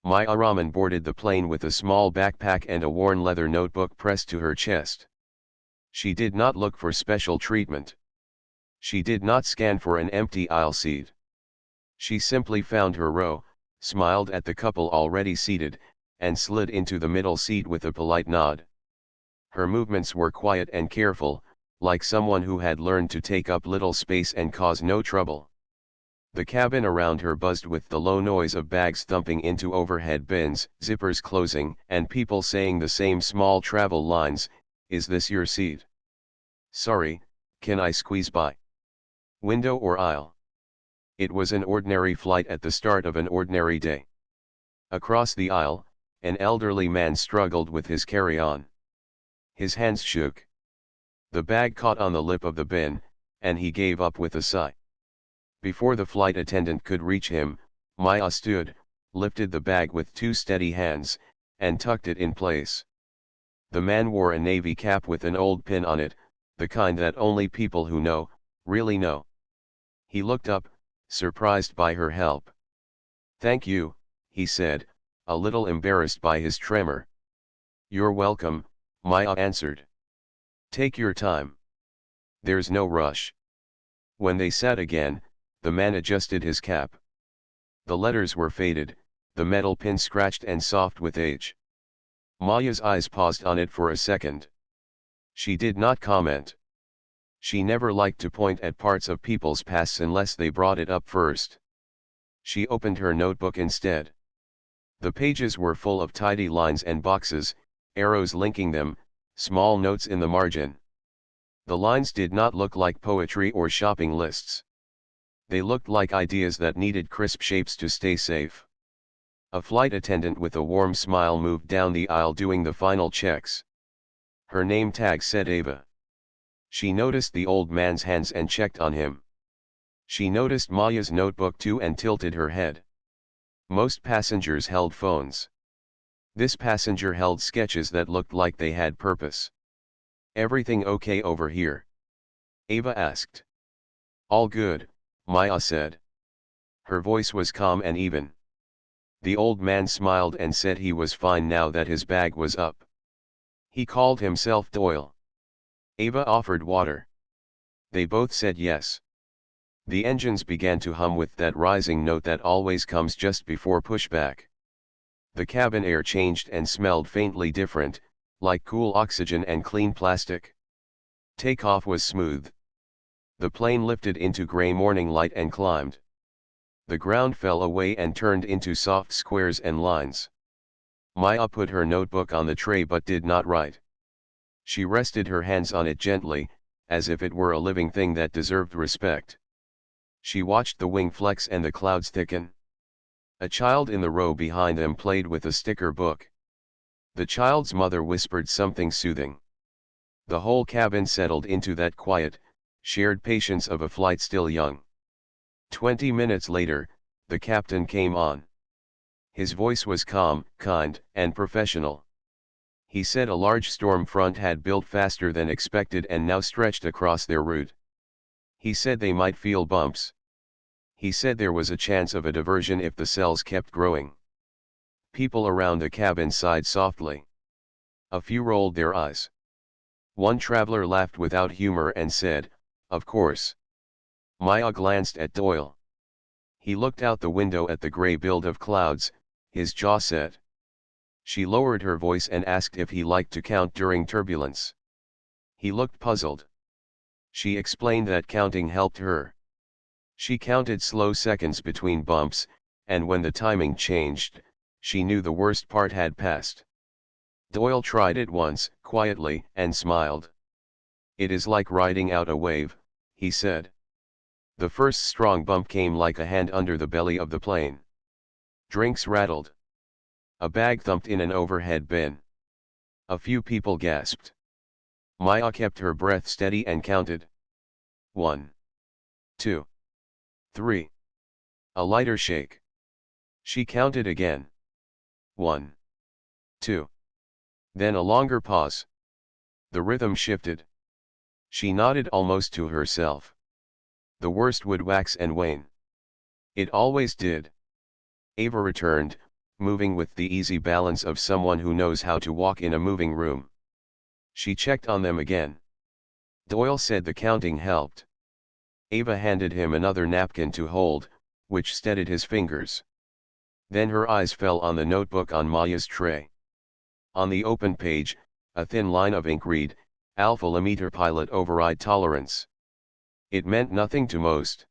Maya Rahman boarded the plane with a small backpack and a worn leather notebook pressed to her chest. She did not look for special treatment. She did not scan for an empty aisle seat. She simply found her row, smiled at the couple already seated, and slid into the middle seat with a polite nod. Her movements were quiet and careful, like someone who had learned to take up little space and cause no trouble. The cabin around her buzzed with the low noise of bags thumping into overhead bins, zippers closing, and people saying the same small travel lines, "Is this your seat? Sorry, can I squeeze by? Window or aisle?" It was an ordinary flight at the start of an ordinary day. Across the aisle, an elderly man struggled with his carry-on. His hands shook. The bag caught on the lip of the bin, and he gave up with a sigh. Before the flight attendant could reach him, Maya stood, lifted the bag with two steady hands, and tucked it in place. The man wore a navy cap with an old pin on it, the kind that only people who know, really know. He looked up, surprised by her help. "Thank you," he said, a little embarrassed by his tremor. "You're welcome," Maya answered. "Take your time. There's no rush." When they sat again, the man adjusted his cap. The letters were faded, the metal pin scratched and soft with age. Maya's eyes paused on it for a second. She did not comment. She never liked to point at parts of people's pasts unless they brought it up first. She opened her notebook instead. The pages were full of tidy lines and boxes, arrows linking them, small notes in the margin. The lines did not look like poetry or shopping lists. They looked like ideas that needed crisp shapes to stay safe. A flight attendant with a warm smile moved down the aisle doing the final checks. Her name tag said Ava. She noticed the old man's hands and checked on him. She noticed Maya's notebook too and tilted her head. Most passengers held phones. This passenger held sketches that looked like they had purpose. "Everything okay over here?" Ava asked. "All good," Maya said. Her voice was calm and even. The old man smiled and said he was fine now that his bag was up. He called himself Doyle. Ava offered water. They both said yes. The engines began to hum with that rising note that always comes just before pushback. The cabin air changed and smelled faintly different, like cool oxygen and clean plastic. Takeoff was smooth. The plane lifted into gray morning light and climbed. The ground fell away and turned into soft squares and lines. Maya put her notebook on the tray but did not write. She rested her hands on it gently, as if it were a living thing that deserved respect. She watched the wing flex and the clouds thicken. A child in the row behind them played with a sticker book. The child's mother whispered something soothing. The whole cabin settled into that quiet, shared patience of a flight still young. 20 minutes later, the captain came on. His voice was calm, kind, and professional. He said a large storm front had built faster than expected and now stretched across their route. He said they might feel bumps. He said there was a chance of a diversion if the cells kept growing. People around the cabin sighed softly. A few rolled their eyes. One traveler laughed without humor and said, "Of course." Maya glanced at Doyle. He looked out the window at the gray build of clouds, his jaw set. She lowered her voice and asked if he liked to count during turbulence. He looked puzzled. She explained that counting helped her. She counted slow seconds between bumps, and when the timing changed, she knew the worst part had passed. Doyle tried it once, quietly, and smiled. "It is like riding out a wave," he said. The first strong bump came like a hand under the belly of the plane. Drinks rattled. A bag thumped in an overhead bin. A few people gasped. Maya kept her breath steady and counted. 1, 2, 3. A lighter shake. She counted again. 1, 2. Then a longer pause. The rhythm shifted. She nodded almost to herself. The worst would wax and wane. It always did. Ava returned, moving with the easy balance of someone who knows how to walk in a moving room. She checked on them again. Doyle said the counting helped. Ava handed him another napkin to hold, which steadied his fingers. Then her eyes fell on the notebook on Maya's tray. On the open page, a thin line of ink read, Alpha Limiter Pilot Override Tolerance. It meant nothing to most.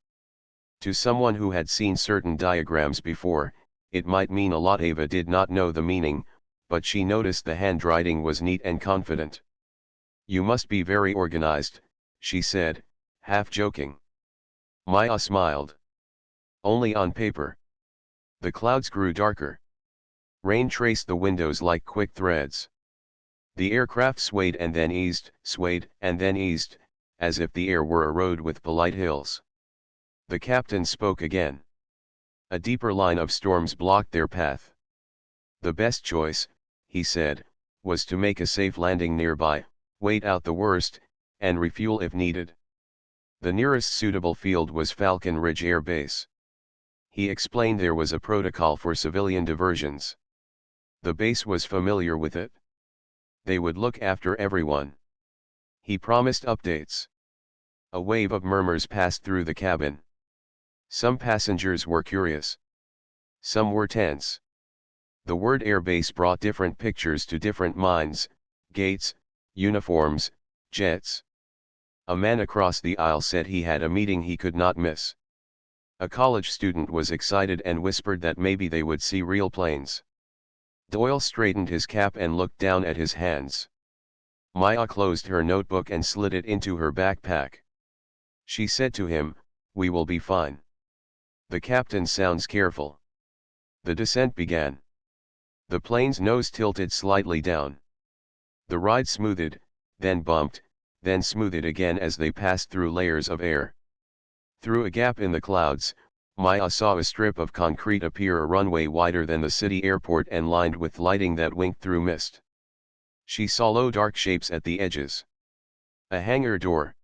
To someone who had seen certain diagrams before, it might mean a lot. Ava did not know the meaning, but she noticed the handwriting was neat and confident. You must be very organized, she said, half joking. Maya smiled. Only on paper. The clouds grew darker. Rain traced the windows like quick threads. The aircraft swayed and then eased, swayed and then eased, as if the air were a road with polite hills. The captain spoke again. A deeper line of storms blocked their path. The best choice, he said, was to make a safe landing nearby, wait out the worst, and refuel if needed. The nearest suitable field was Falcon Ridge Air Base. He explained there was a protocol for civilian diversions. The base was familiar with it. They would look after everyone. He promised updates. A wave of murmurs passed through the cabin. Some passengers were curious. Some were tense. The word airbase brought different pictures to different minds: gates, uniforms, jets. A man across the aisle said he had a meeting he could not miss. A college student was excited and whispered that maybe they would see real planes. Doyle straightened his cap and looked down at his hands. Maya closed her notebook and slid it into her backpack. She said to him, "We will be fine. The captain sounds careful." The descent began. The plane's nose tilted slightly down. The ride smoothed, then bumped, then smoothed again as they passed through layers of air. Through a gap in the clouds, Maya saw a strip of concrete appear, a runway wider than the city airport and lined with lighting that winked through mist. She saw low dark shapes at the edges. A hangar door.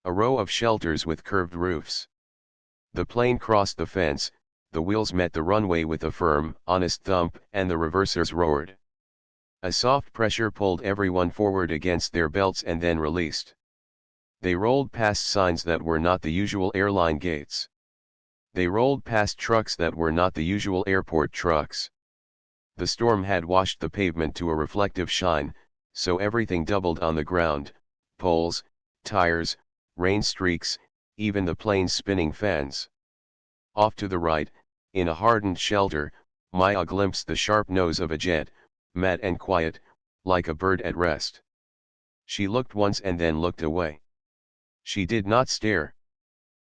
A row of shelters with curved roofs. The plane crossed the fence, the wheels met the runway with a firm, honest thump, and the reversers roared. A soft pressure pulled everyone forward against their belts and then released. They rolled past signs that were not the usual airline gates. They rolled past trucks that were not the usual airport trucks. The storm had washed the pavement to a reflective shine, so everything doubled on the ground: poles, tires, rain streaks, even the plane's spinning fans. Off to the right, in a hardened shelter, Maya glimpsed the sharp nose of a jet, matte and quiet, like a bird at rest. She looked once and then looked away. She did not stare.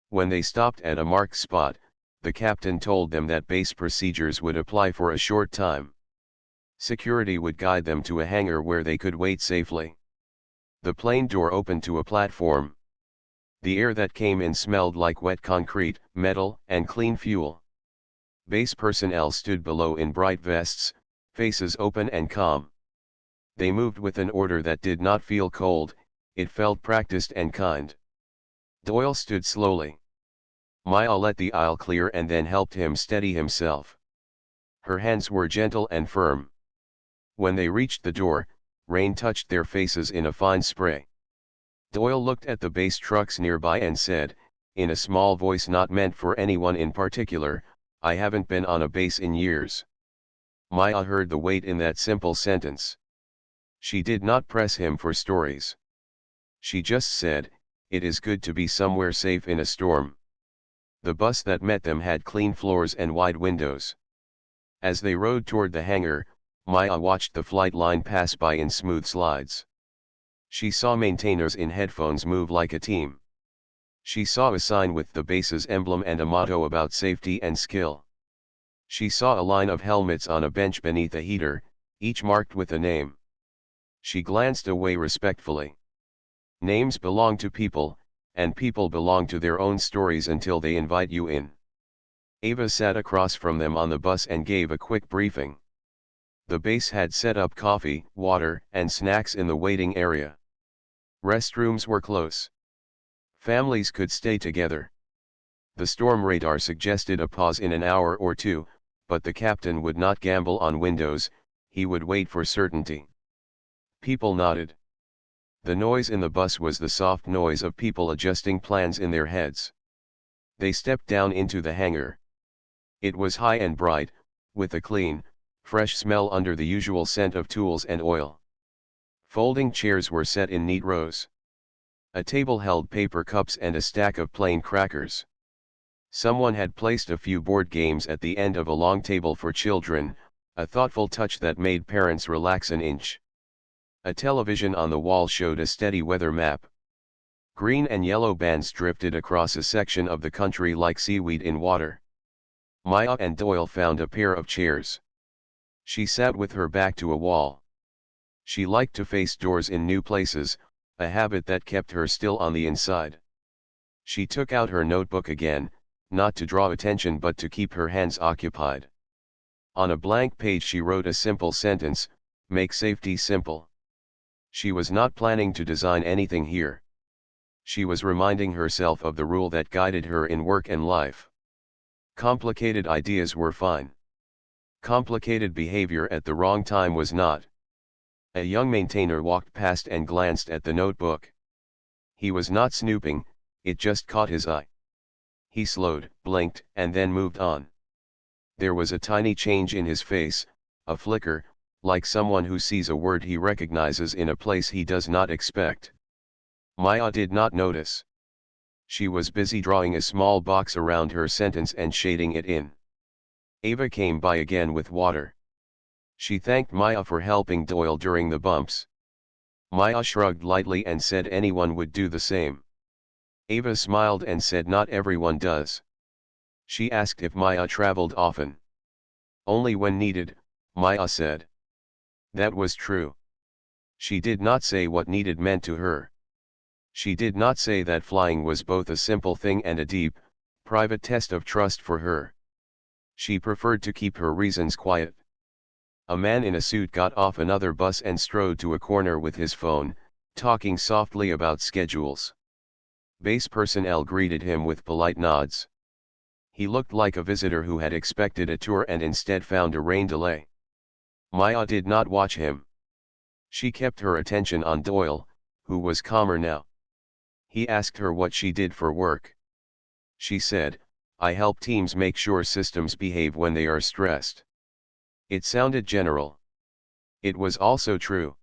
When they stopped at a marked spot, the captain told them that base procedures would apply for a short time. Security would guide them to a hangar where they could wait safely. The plane door opened to a platform. The air that came in smelled like wet concrete, metal, and clean fuel. Base personnel stood below in bright vests, faces open and calm. They moved with an order that did not feel cold, it felt practiced and kind. Doyle stood slowly. Maya let the aisle clear and then helped him steady himself. Her hands were gentle and firm. When they reached the door, rain touched their faces in a fine spray. Doyle looked at the base trucks nearby and said, in a small voice not meant for anyone in particular, "I haven't been on a base in years." Maya heard the weight in that simple sentence. She did not press him for stories. She just said, "It is good to be somewhere safe in a storm." The bus that met them had clean floors and wide windows. As they rode toward the hangar, Maya watched the flight line pass by in smooth slides. She saw maintainers in headphones move like a team. She saw a sign with the base's emblem and a motto about safety and skill. She saw a line of helmets on a bench beneath a heater, each marked with a name. She glanced away respectfully. Names belong to people, and people belong to their own stories until they invite you in. Ava sat across from them on the bus and gave a quick briefing. The base had set up coffee, water, and snacks in the waiting area. Restrooms were close. Families could stay together. The storm radar suggested a pause in an hour or two, but the captain would not gamble on windows, he would wait for certainty. People nodded. The noise in the bus was the soft noise of people adjusting plans in their heads. They stepped down into the hangar. It was high and bright, with a clean, fresh smell under the usual scent of tools and oil. Folding chairs were set in neat rows. A table held paper cups and a stack of plain crackers. Someone had placed a few board games at the end of a long table for children, a thoughtful touch that made parents relax an inch. A television on the wall showed a steady weather map. Green and yellow bands drifted across a section of the country like seaweed in water. Maya and Doyle found a pair of chairs. She sat with her back to a wall. She liked to face doors in new places, a habit that kept her still on the inside. She took out her notebook again, not to draw attention but to keep her hands occupied. On a blank page she wrote a simple sentence, "Make safety simple." She was not planning to design anything here. She was reminding herself of the rule that guided her in work and life. Complicated ideas were fine. Complicated behavior at the wrong time was not. A young maintainer walked past and glanced at the notebook. He was not snooping, it just caught his eye. He slowed, blinked, and then moved on. There was a tiny change in his face, a flicker, like someone who sees a word he recognizes in a place he does not expect. Maya did not notice. She was busy drawing a small box around her sentence and shading it in. Ava came by again with water. She thanked Maya for helping Doyle during the bumps. Maya shrugged lightly and said anyone would do the same. Ava smiled and said not everyone does. She asked if Maya traveled often. Only when needed, Maya said. That was true. She did not say what needed meant to her. She did not say that flying was both a simple thing and a deep, private test of trust for her. She preferred to keep her reasons quiet. A man in a suit got off another bus and strode to a corner with his phone, talking softly about schedules. Base personnel greeted him with polite nods. He looked like a visitor who had expected a tour and instead found a rain delay. Maya did not watch him. She kept her attention on Doyle, who was calmer now. He asked her what she did for work. She said, "I help teams make sure systems behave when they are stressed." It sounded general. It was also true.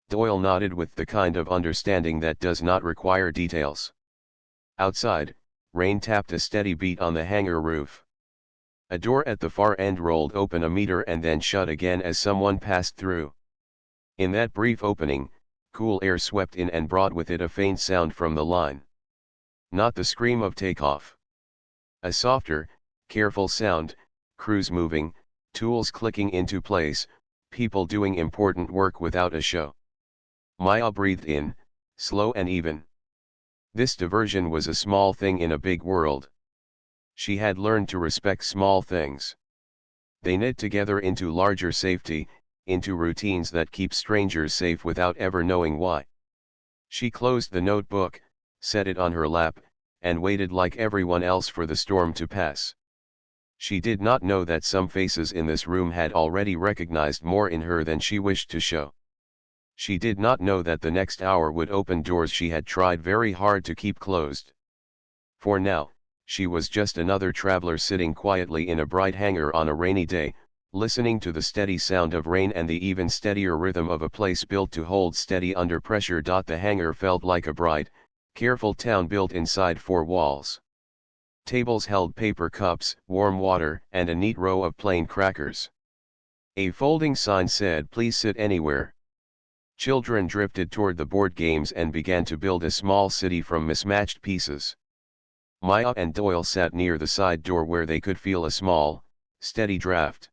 Doyle nodded with the kind of understanding that does not require details. Outside, rain tapped a steady beat on the hangar roof. A door at the far end rolled open a meter and then shut again as someone passed through. In that brief opening, cool air swept in and brought with it a faint sound from the line. Not the scream of takeoff. A softer, careful sound, crews moving, tools clicking into place, people doing important work without a show. Maya breathed in, slow and even. This diversion was a small thing in a big world. She had learned to respect small things. They knit together into larger safety, into routines that keep strangers safe without ever knowing why. She closed the notebook, set it on her lap, and waited like everyone else for the storm to pass. She did not know that some faces in this room had already recognized more in her than she wished to show. She did not know that the next hour would open doors she had tried very hard to keep closed. For now, she was just another traveler sitting quietly in a bright hangar on a rainy day, listening to the steady sound of rain and the even steadier rhythm of a place built to hold steady under pressure. The hangar felt like a bright, careful town built inside four walls. Tables held paper cups, warm water, and a neat row of plain crackers. A folding sign said, "Please sit anywhere." Children drifted toward the board games and began to build a small city from mismatched pieces. Maya and Doyle sat near the side door where they could feel a small, steady draft.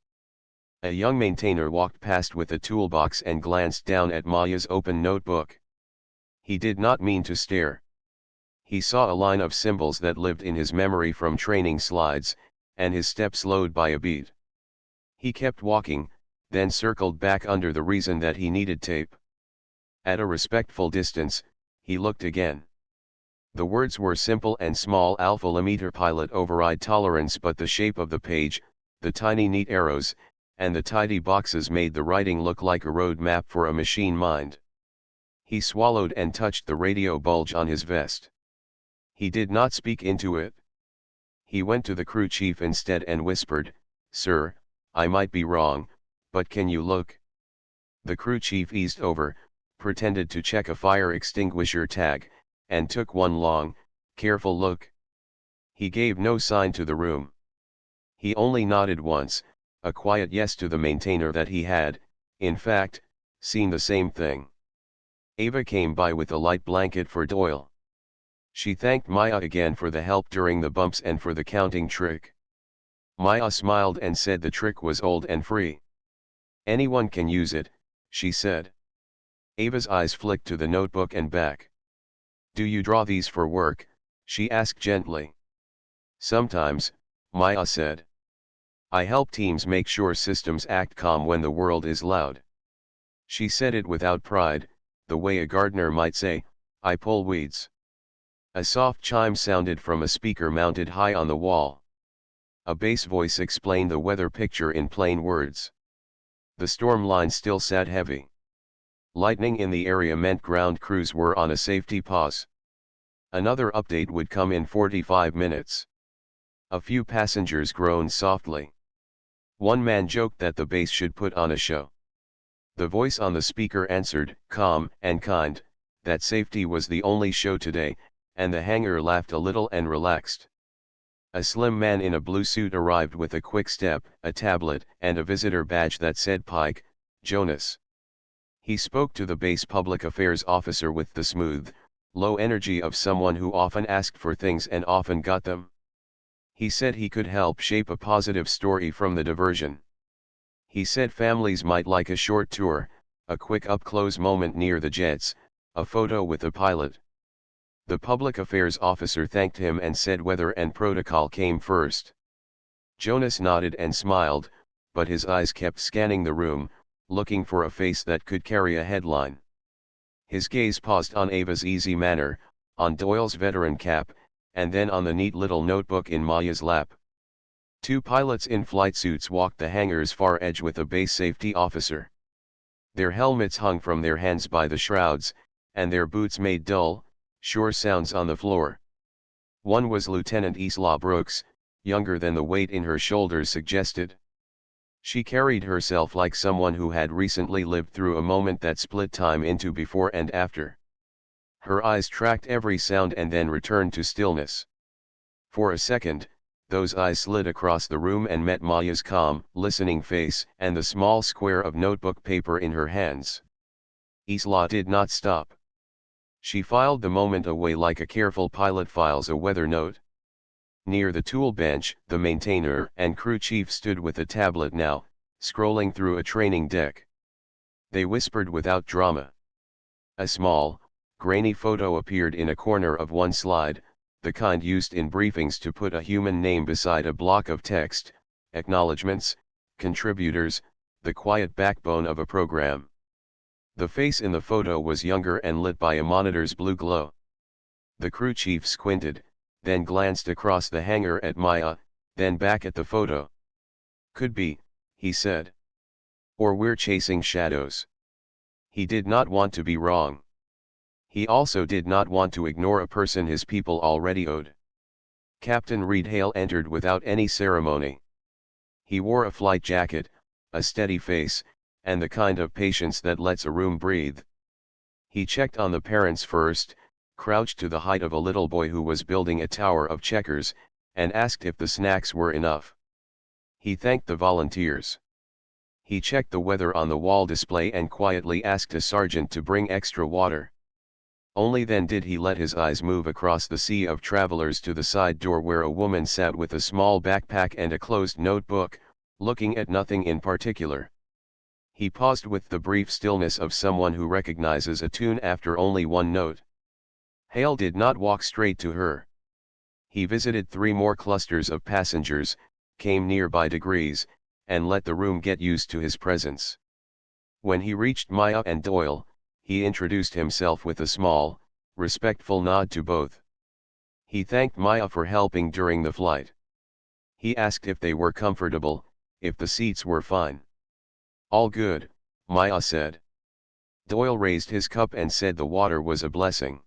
A young maintainer walked past with a toolbox and glanced down at Maya's open notebook. He did not mean to stare. He saw a line of symbols that lived in his memory from training slides, and his step slowed by a beat. He kept walking, then circled back under the reason that he needed tape. At a respectful distance, he looked again. The words were simple and small: alpha-limeter pilot override tolerance, but the shape of the page, the tiny neat arrows, and the tidy boxes made the writing look like a road map for a machine mind. He swallowed and touched the radio bulge on his vest. He did not speak into it. He went to the crew chief instead and whispered, "Sir, I might be wrong, but can you look?" The crew chief eased over, pretended to check a fire extinguisher tag, and took one long, careful look. He gave no sign to the room. He only nodded once, a quiet yes to the maintainer that he had, in fact, seen the same thing. Ava came by with a light blanket for Doyle. She thanked Maya again for the help during the bumps and for the counting trick. Maya smiled and said the trick was old and free. "Anyone can use it," she said. Ava's eyes flicked to the notebook and back. "Do you draw these for work?" she asked gently. "Sometimes," Maya said. "I help teams make sure systems act calm when the world is loud." She said it without pride, the way a gardener might say, "I pull weeds." A soft chime sounded from a speaker mounted high on the wall. A bass voice explained the weather picture in plain words. The storm line still sat heavy. Lightning in the area meant ground crews were on a safety pause. Another update would come in 45 minutes. A few passengers groaned softly. One man joked that the base should put on a show. The voice on the speaker answered, calm and kind, that safety was the only show today, and the hangar laughed a little and relaxed. A slim man in a blue suit arrived with a quick step, a tablet, and a visitor badge that said Pike, Jonas. He spoke to the base public affairs officer with the smooth, low energy of someone who often asked for things and often got them. He said he could help shape a positive story from the diversion. He said families might like a short tour, a quick up-close moment near the jets, a photo with the pilot. The public affairs officer thanked him and said weather and protocol came first. Jonas nodded and smiled, but his eyes kept scanning the room, looking for a face that could carry a headline. His gaze paused on Ava's easy manner, on Doyle's veteran cap, and then on the neat little notebook in Maya's lap. Two pilots in flight suits walked the hangar's far edge with a base safety officer. Their helmets hung from their hands by the shrouds, and their boots made dull, sure sounds on the floor. One was Lieutenant Isla Brooks, younger than the weight in her shoulders suggested. She carried herself like someone who had recently lived through a moment that split time into before and after. Her eyes tracked every sound and then returned to stillness. For a second, those eyes slid across the room and met Maya's calm, listening face and the small square of notebook paper in her hands. Isla did not stop. She filed the moment away like a careful pilot files a weather note. Near the tool bench, the maintainer and crew chief stood with a tablet now, scrolling through a training deck. They whispered without drama. A small, grainy photo appeared in a corner of one slide, the kind used in briefings to put a human name beside a block of text, acknowledgements, contributors, the quiet backbone of a program. The face in the photo was younger and lit by a monitor's blue glow. The crew chief squinted, then glanced across the hangar at Maya, then back at the photo. "Could be," he said. "Or we're chasing shadows." He did not want to be wrong. He also did not want to ignore a person his people already owed. Captain Reed Hale entered without any ceremony. He wore a flight jacket, a steady face, and the kind of patience that lets a room breathe. He checked on the parents first, crouched to the height of a little boy who was building a tower of checkers, and asked if the snacks were enough. He thanked the volunteers. He checked the weather on the wall display and quietly asked a sergeant to bring extra water. Only then did he let his eyes move across the sea of travelers to the side door where a woman sat with a small backpack and a closed notebook, looking at nothing in particular. He paused with the brief stillness of someone who recognizes a tune after only one note. Hale did not walk straight to her. He visited 3 more clusters of passengers, came near by degrees, and let the room get used to his presence. When he reached Maya and Doyle, he introduced himself with a small, respectful nod to both. He thanked Maya for helping during the flight. He asked if they were comfortable, if the seats were fine. All good, Maya said. Doyle raised his cup and said the water was a blessing.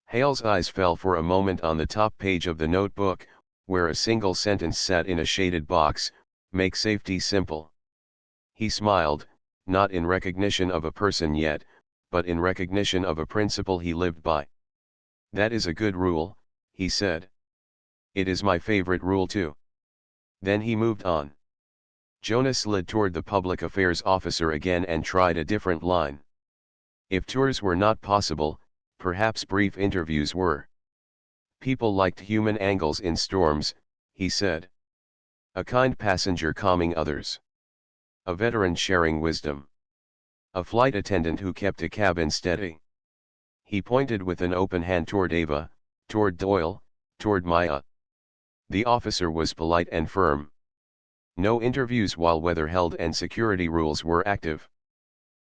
Hale's eyes fell for a moment on the top page of the notebook, where a single sentence sat in a shaded box, "Make safety simple." He smiled, not in recognition of a person yet, but in recognition of a principle he lived by. "That is a good rule," he said. "It is my favorite rule too." Then he moved on. Jonas slid toward the public affairs officer again and tried a different line. If tours were not possible, perhaps brief interviews were. People liked human angles in storms, he said. A kind passenger calming others. A veteran sharing wisdom. A flight attendant who kept a cabin steady. He pointed with an open hand toward Ava, toward Doyle, toward Maya. The officer was polite and firm. No interviews while weather held and security rules were active.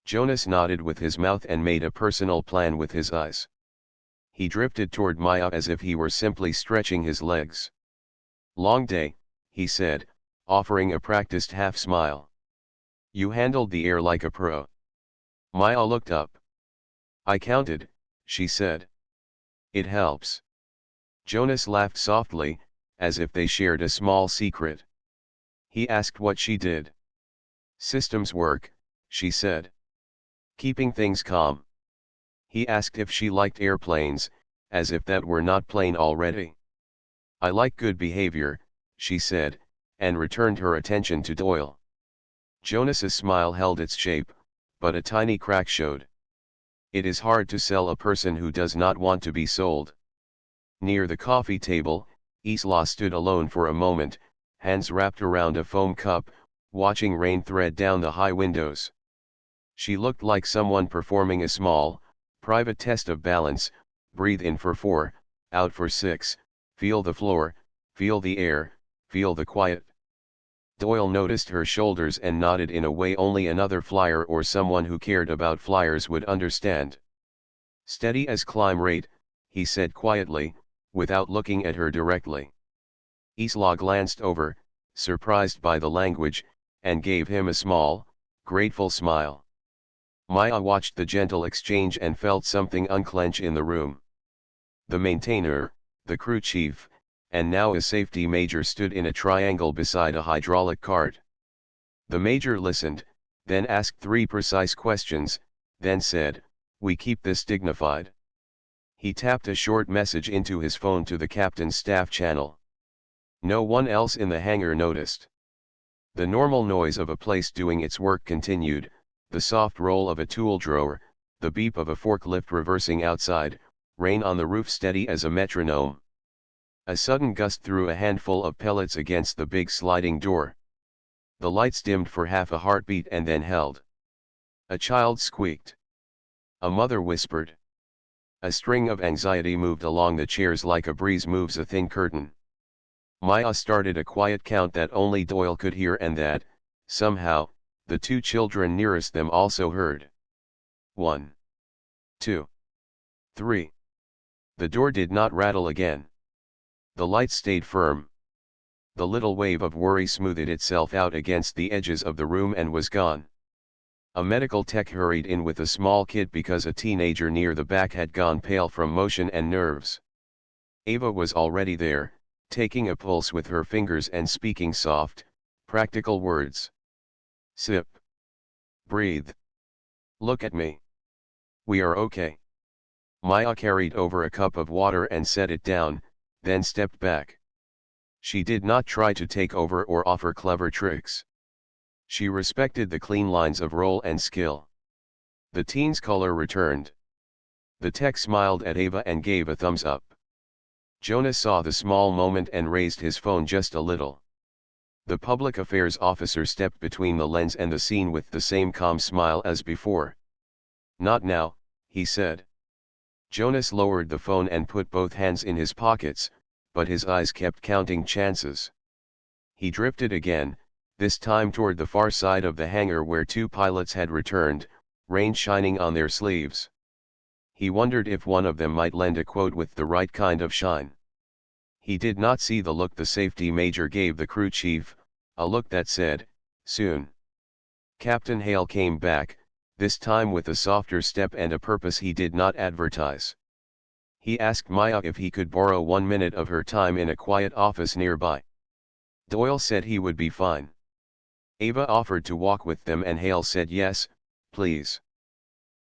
Jonas nodded with his mouth and made a personal plan with his eyes. He drifted toward Maya as if he were simply stretching his legs. "Long day," he said, offering a practiced half smile. "You handled the air like a pro." Maya looked up. "I counted," she said. "It helps." Jonas laughed softly, as if they shared a small secret. He asked what she did. "Systems work," she said. "Keeping things calm." He asked if she liked airplanes, as if that were not plain already. "I like good behavior," she said, and returned her attention to Doyle. Jonas's smile held its shape, but a tiny crack showed. It is hard to sell a person who does not want to be sold. Near the coffee table, Isla stood alone for a moment, hands wrapped around a foam cup, watching rain thread down the high windows. She looked like someone performing a small, private test of balance. Breathe in for 4, out for 6, feel the floor, feel the air, feel the quiet. Doyle noticed her shoulders and nodded in a way only another flyer or someone who cared about flyers would understand. "Steady as climb rate," he said quietly, without looking at her directly. Isla glanced over, surprised by the language, and gave him a small, grateful smile. Maya watched the gentle exchange and felt something unclench in the room. The maintainer, the crew chief, and now a safety major stood in a triangle beside a hydraulic cart. The major listened, then asked 3 precise questions, then said, "We keep this dignified." He tapped a short message into his phone to the captain's staff channel. No one else in the hangar noticed. The normal noise of a place doing its work continued, the soft roll of a tool drawer, the beep of a forklift reversing outside, rain on the roof steady as a metronome. A sudden gust threw a handful of pellets against the big sliding door. The lights dimmed for half a heartbeat and then held. A child squeaked. A mother whispered. A string of anxiety moved along the chairs like a breeze moves a thin curtain. Maya started a quiet count that only Doyle could hear and that, somehow, the 2 children nearest them also heard. 1, 2, 3. The door did not rattle again. The light stayed firm. The little wave of worry smoothed itself out against the edges of the room and was gone. A medical tech hurried in with a small kit because a teenager near the back had gone pale from motion and nerves. Ava was already there, taking a pulse with her fingers and speaking soft, practical words. "Sip. Breathe. Look at me. We are okay." Maya carried over a cup of water and set it down, then stepped back. She did not try to take over or offer clever tricks. She respected the clean lines of role and skill. The teen's color returned. The tech smiled at Ava and gave a thumbs up. Jonas saw the small moment and raised his phone just a little. The public affairs officer stepped between the lens and the scene with the same calm smile as before. "Not now," he said. Jonas lowered the phone and put both hands in his pockets, but his eyes kept counting chances. He drifted again, this time toward the far side of the hangar where 2 pilots had returned, rain shining on their sleeves. He wondered if one of them might lend a quote with the right kind of shine. He did not see the look the safety major gave the crew chief, a look that said, soon. Captain Hale came back, this time with a softer step and a purpose he did not advertise. He asked Maya if he could borrow 1 minute of her time in a quiet office nearby. Doyle said he would be fine. Ava offered to walk with them and Hale said yes, please.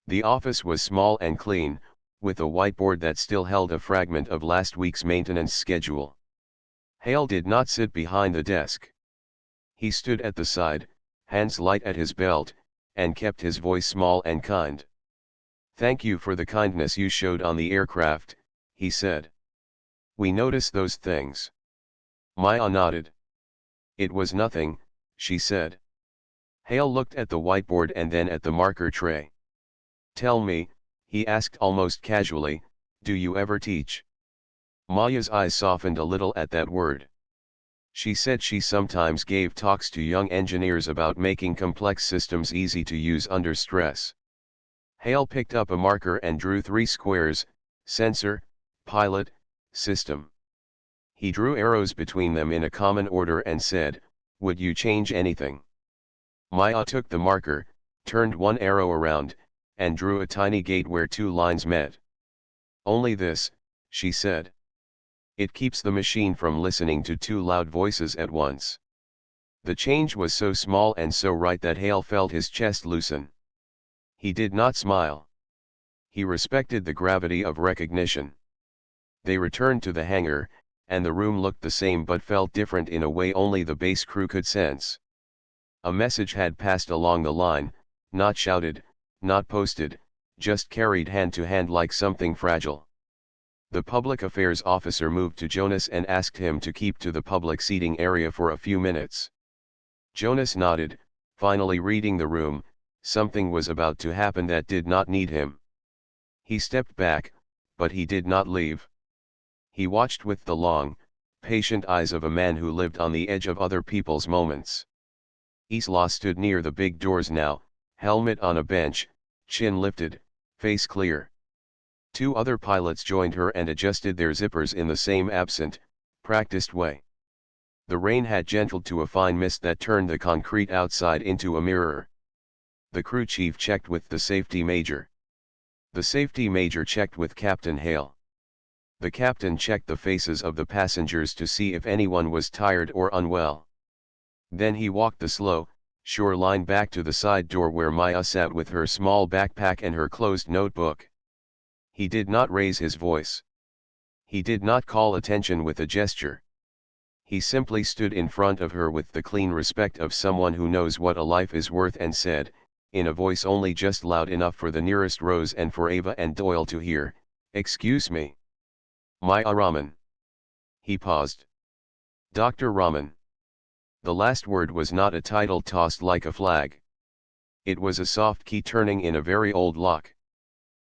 The office was small and clean, with a whiteboard that still held a fragment of last week's maintenance schedule. Hale did not sit behind the desk. He stood at the side, hands light at his belt, and kept his voice small and kind. Thank you for the kindness you showed on the aircraft, he said. We noticed those things. Maya nodded. It was nothing, she said. Hale looked at the whiteboard and then at the marker tray. Tell me, he asked almost casually, do you ever teach? Maya's eyes softened a little at that word. She said she sometimes gave talks to young engineers about making complex systems easy to use under stress. Hale picked up a marker and drew 3 squares: sensor, pilot, system. He drew arrows between them in a common order and said, would you change anything? Maya took the marker, turned one arrow around, and drew a tiny gate where 2 lines met. Only this, she said. It keeps the machine from listening to 2 loud voices at once. The change was so small and so right that Hale felt his chest loosen. He did not smile. He respected the gravity of recognition. They returned to the hangar, and the room looked the same but felt different in a way only the base crew could sense. A message had passed along the line, not shouted, not posted, just carried hand to hand like something fragile. The public affairs officer moved to Jonas and asked him to keep to the public seating area for a few minutes. Jonas nodded, finally reading the room. Something was about to happen that did not need him. He stepped back, but he did not leave. He watched with the long, patient eyes of a man who lived on the edge of other people's moments. Isla stood near the big doors now, helmet on a bench, chin lifted, face clear. 2 other pilots joined her and adjusted their zippers in the same absent, practiced way. The rain had gentled to a fine mist that turned the concrete outside into a mirror. The crew chief checked with the safety major. The safety major checked with Captain Hale. The captain checked the faces of the passengers to see if anyone was tired or unwell. Then he walked the slow, sure line back to the side door where Maya sat with her small backpack and her closed notebook. He did not raise his voice. He did not call attention with a gesture. He simply stood in front of her with the clean respect of someone who knows what a life is worth and said, in a voice only just loud enough for the nearest rows and for Ava and Doyle to hear, excuse me. Maya Raman. He paused. Dr. Raman. The last word was not a title tossed like a flag. It was a soft key turning in a very old lock.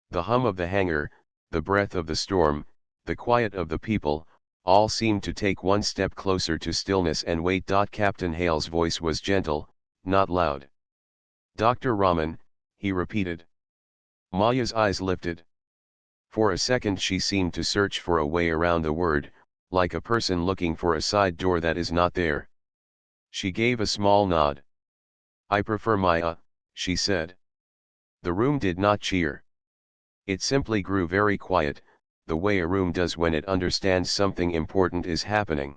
The hum of the hangar, the breath of the storm, the quiet of the people, all seemed to take one step closer to stillness and wait. Captain Hale's voice was gentle, not loud. Dr. Raman, he repeated. Maya's eyes lifted. For a second she seemed to search for a way around the word, like a person looking for a side door that is not there. She gave a small nod. I prefer Maya, she said. The room did not cheer. It simply grew very quiet, the way a room does when it understands something important is happening.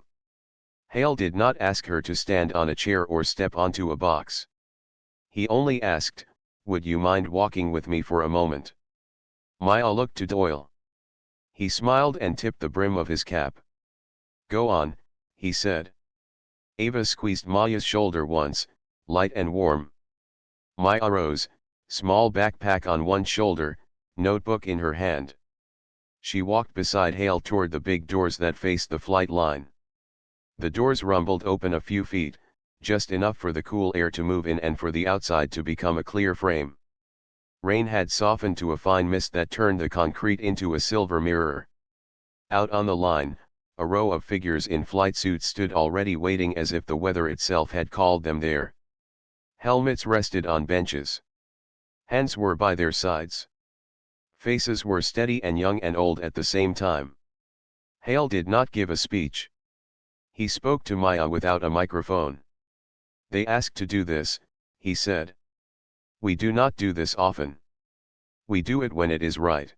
Hale did not ask her to stand on a chair or step onto a box. He only asked, would you mind walking with me for a moment? Maya looked to Doyle. He smiled and tipped the brim of his cap. Go on, he said. Ava squeezed Maya's shoulder once, light and warm. Maya rose, small backpack on one shoulder, notebook in her hand. She walked beside Hale toward the big doors that faced the flight line. The doors rumbled open a few feet, just enough for the cool air to move in and for the outside to become a clear frame. Rain had softened to a fine mist that turned the concrete into a silver mirror. Out on the line, a row of figures in flight suits stood already waiting as if the weather itself had called them there. Helmets rested on benches. Hands were by their sides. Faces were steady and young and old at the same time. Hale did not give a speech. He spoke to Maya without a microphone. They asked to do this, he said. We do not do this often. We do it when it is right.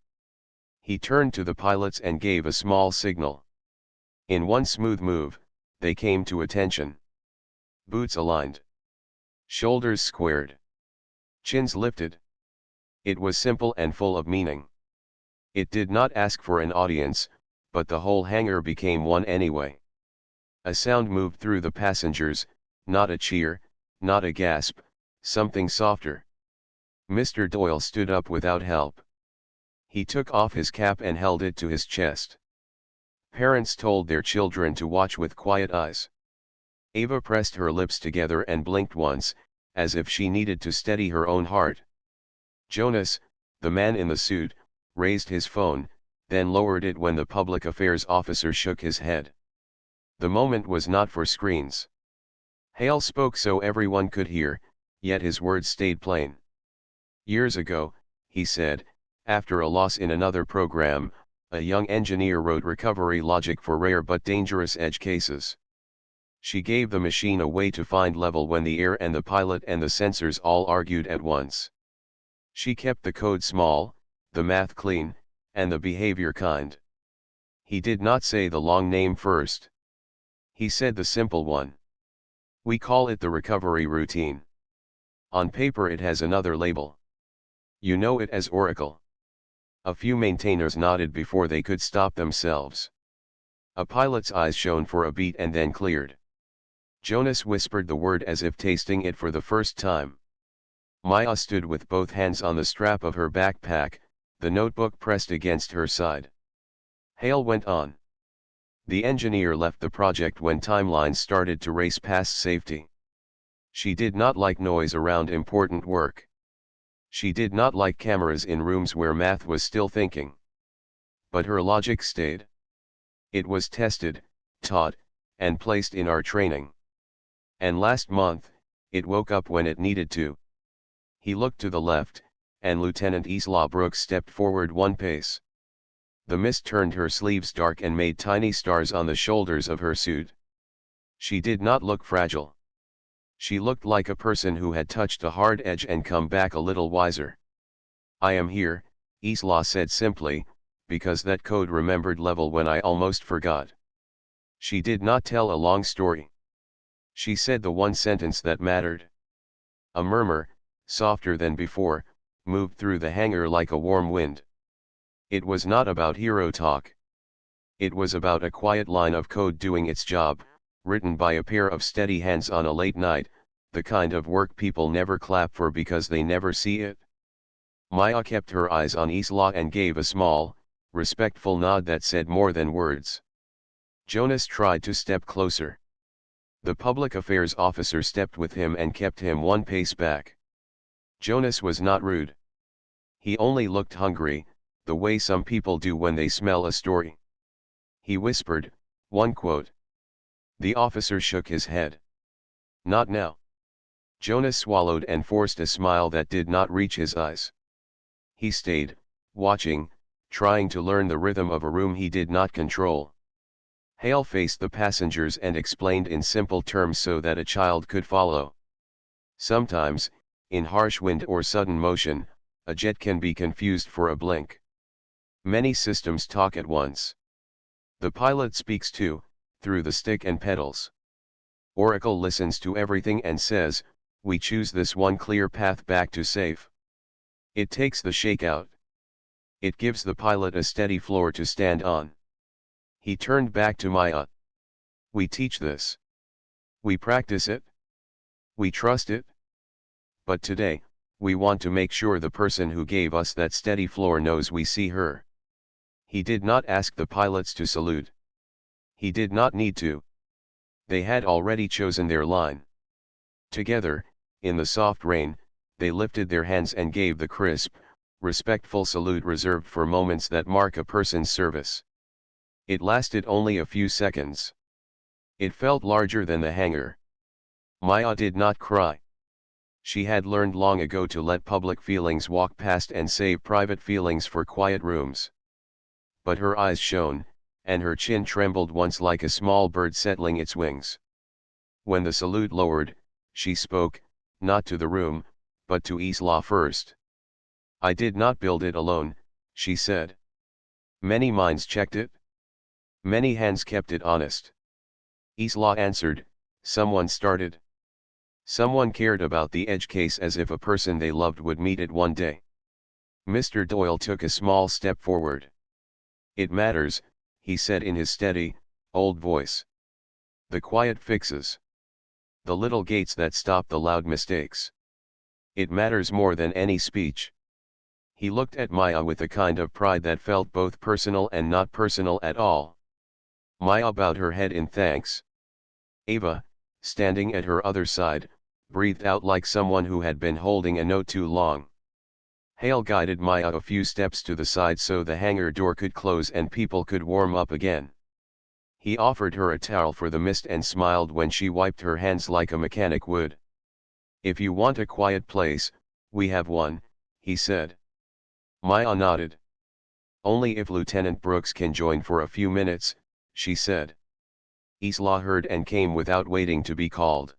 He turned to the pilots and gave a small signal. In one smooth move, they came to attention. Boots aligned. Shoulders squared. Chins lifted. It was simple and full of meaning. It did not ask for an audience, but the whole hangar became one anyway. A sound moved through the passengers, not a cheer, not a gasp, something softer. Mr. Doyle stood up without help. He took off his cap and held it to his chest. Parents told their children to watch with quiet eyes. Ava pressed her lips together and blinked once, as if she needed to steady her own heart. Jonas, the man in the suit, raised his phone, then lowered it when the public affairs officer shook his head. The moment was not for screens. Hale spoke so everyone could hear, yet his words stayed plain. Years ago, he said, after a loss in another program, a young engineer wrote recovery logic for rare but dangerous edge cases. She gave the machine a way to find level when the air and the pilot and the sensors all argued at once. She kept the code small, the math clean, and the behavior kind. He did not say the long name first. He said the simple one. We call it the recovery routine. On paper it has another label. You know it as Oracle. A few maintainers nodded before they could stop themselves. A pilot's eyes shone for a beat and then cleared. Jonas whispered the word as if tasting it for the first time. Maya stood with both hands on the strap of her backpack, the notebook pressed against her side. Hale went on. The engineer left the project when timelines started to race past safety. She did not like noise around important work. She did not like cameras in rooms where math was still thinking. But her logic stayed. It was tested, taught, and placed in our training. And last month, it woke up when it needed to. He looked to the left, and Lieutenant Isla Brooks stepped forward one pace. The mist turned her sleeves dark and made tiny stars on the shoulders of her suit. She did not look fragile. She looked like a person who had touched a hard edge and come back a little wiser. I am here, Isla said simply, because that code remembered level when I almost forgot. She did not tell a long story. She said the one sentence that mattered. A murmur, softer than before, moved through the hangar like a warm wind. It was not about hero talk. It was about a quiet line of code doing its job, written by a pair of steady hands on a late night, the kind of work people never clap for because they never see it. Maya kept her eyes on Isla and gave a small, respectful nod that said more than words. Jonas tried to step closer. The public affairs officer stepped with him and kept him one pace back. Jonas was not rude. He only looked hungry, the way some people do when they smell a story. He whispered, one quote. The officer shook his head. Not now. Jonas swallowed and forced a smile that did not reach his eyes. He stayed, watching, trying to learn the rhythm of a room he did not control. Hale faced the passengers and explained in simple terms so that a child could follow. Sometimes, in harsh wind or sudden motion, a jet can be confused for a blink. Many systems talk at once. The pilot speaks too, through the stick and pedals. Oracle listens to everything and says, we choose this one clear path back to safe. It takes the shakeout. It gives the pilot a steady floor to stand on. He turned back to Maya. We teach this. We practice it. We trust it. But today, we want to make sure the person who gave us that steady floor knows we see her. He did not ask the pilots to salute. He did not need to. They had already chosen their line. Together, in the soft rain, they lifted their hands and gave the crisp, respectful salute reserved for moments that mark a person's service. It lasted only a few seconds. It felt larger than the hangar. Maya did not cry. She had learned long ago to let public feelings walk past and save private feelings for quiet rooms. But her eyes shone, and her chin trembled once like a small bird settling its wings. When the salute lowered, She spoke, not to the room, but to Isla first. I did not build it alone, she said. Many minds checked it. Many hands kept it honest. Isla answered, someone started. Someone cared about the edge case as if a person they loved would meet it one day. Mr. Doyle took a small step forward. It matters, he said in his steady, old voice. The quiet fixes. The little gates that stop the loud mistakes. It matters more than any speech. He looked at Maya with a kind of pride that felt both personal and not personal at all. Maya bowed her head in thanks. Ava, standing at her other side, breathed out like someone who had been holding a note too long. Hale guided Maya a few steps to the side so the hangar door could close and people could warm up again. He offered her a towel for the mist and smiled when she wiped her hands like a mechanic would. If you want a quiet place, we have one, he said. Maya nodded. Only if Lieutenant Brooks can join for a few minutes, she said. Isla heard and came without waiting to be called.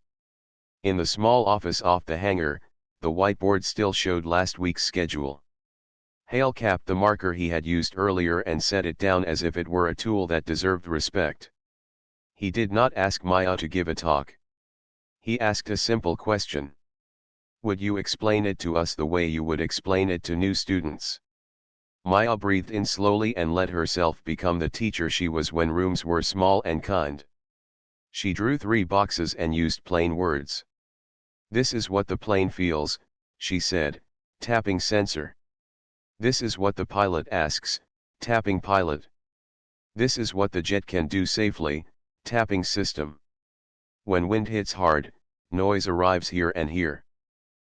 In the small office off the hangar, the whiteboard still showed last week's schedule. Hale capped the marker he had used earlier and set it down as if it were a tool that deserved respect. He did not ask Maya to give a talk. He asked a simple question. Would you explain it to us the way you would explain it to new students? Maya breathed in slowly and let herself become the teacher she was when rooms were small and kind. She drew 3 boxes and used plain words. This is what the plane feels, she said, tapping sensor. This is what the pilot asks, tapping pilot. This is what the jet can do safely, tapping system. When wind hits hard, noise arrives here and here.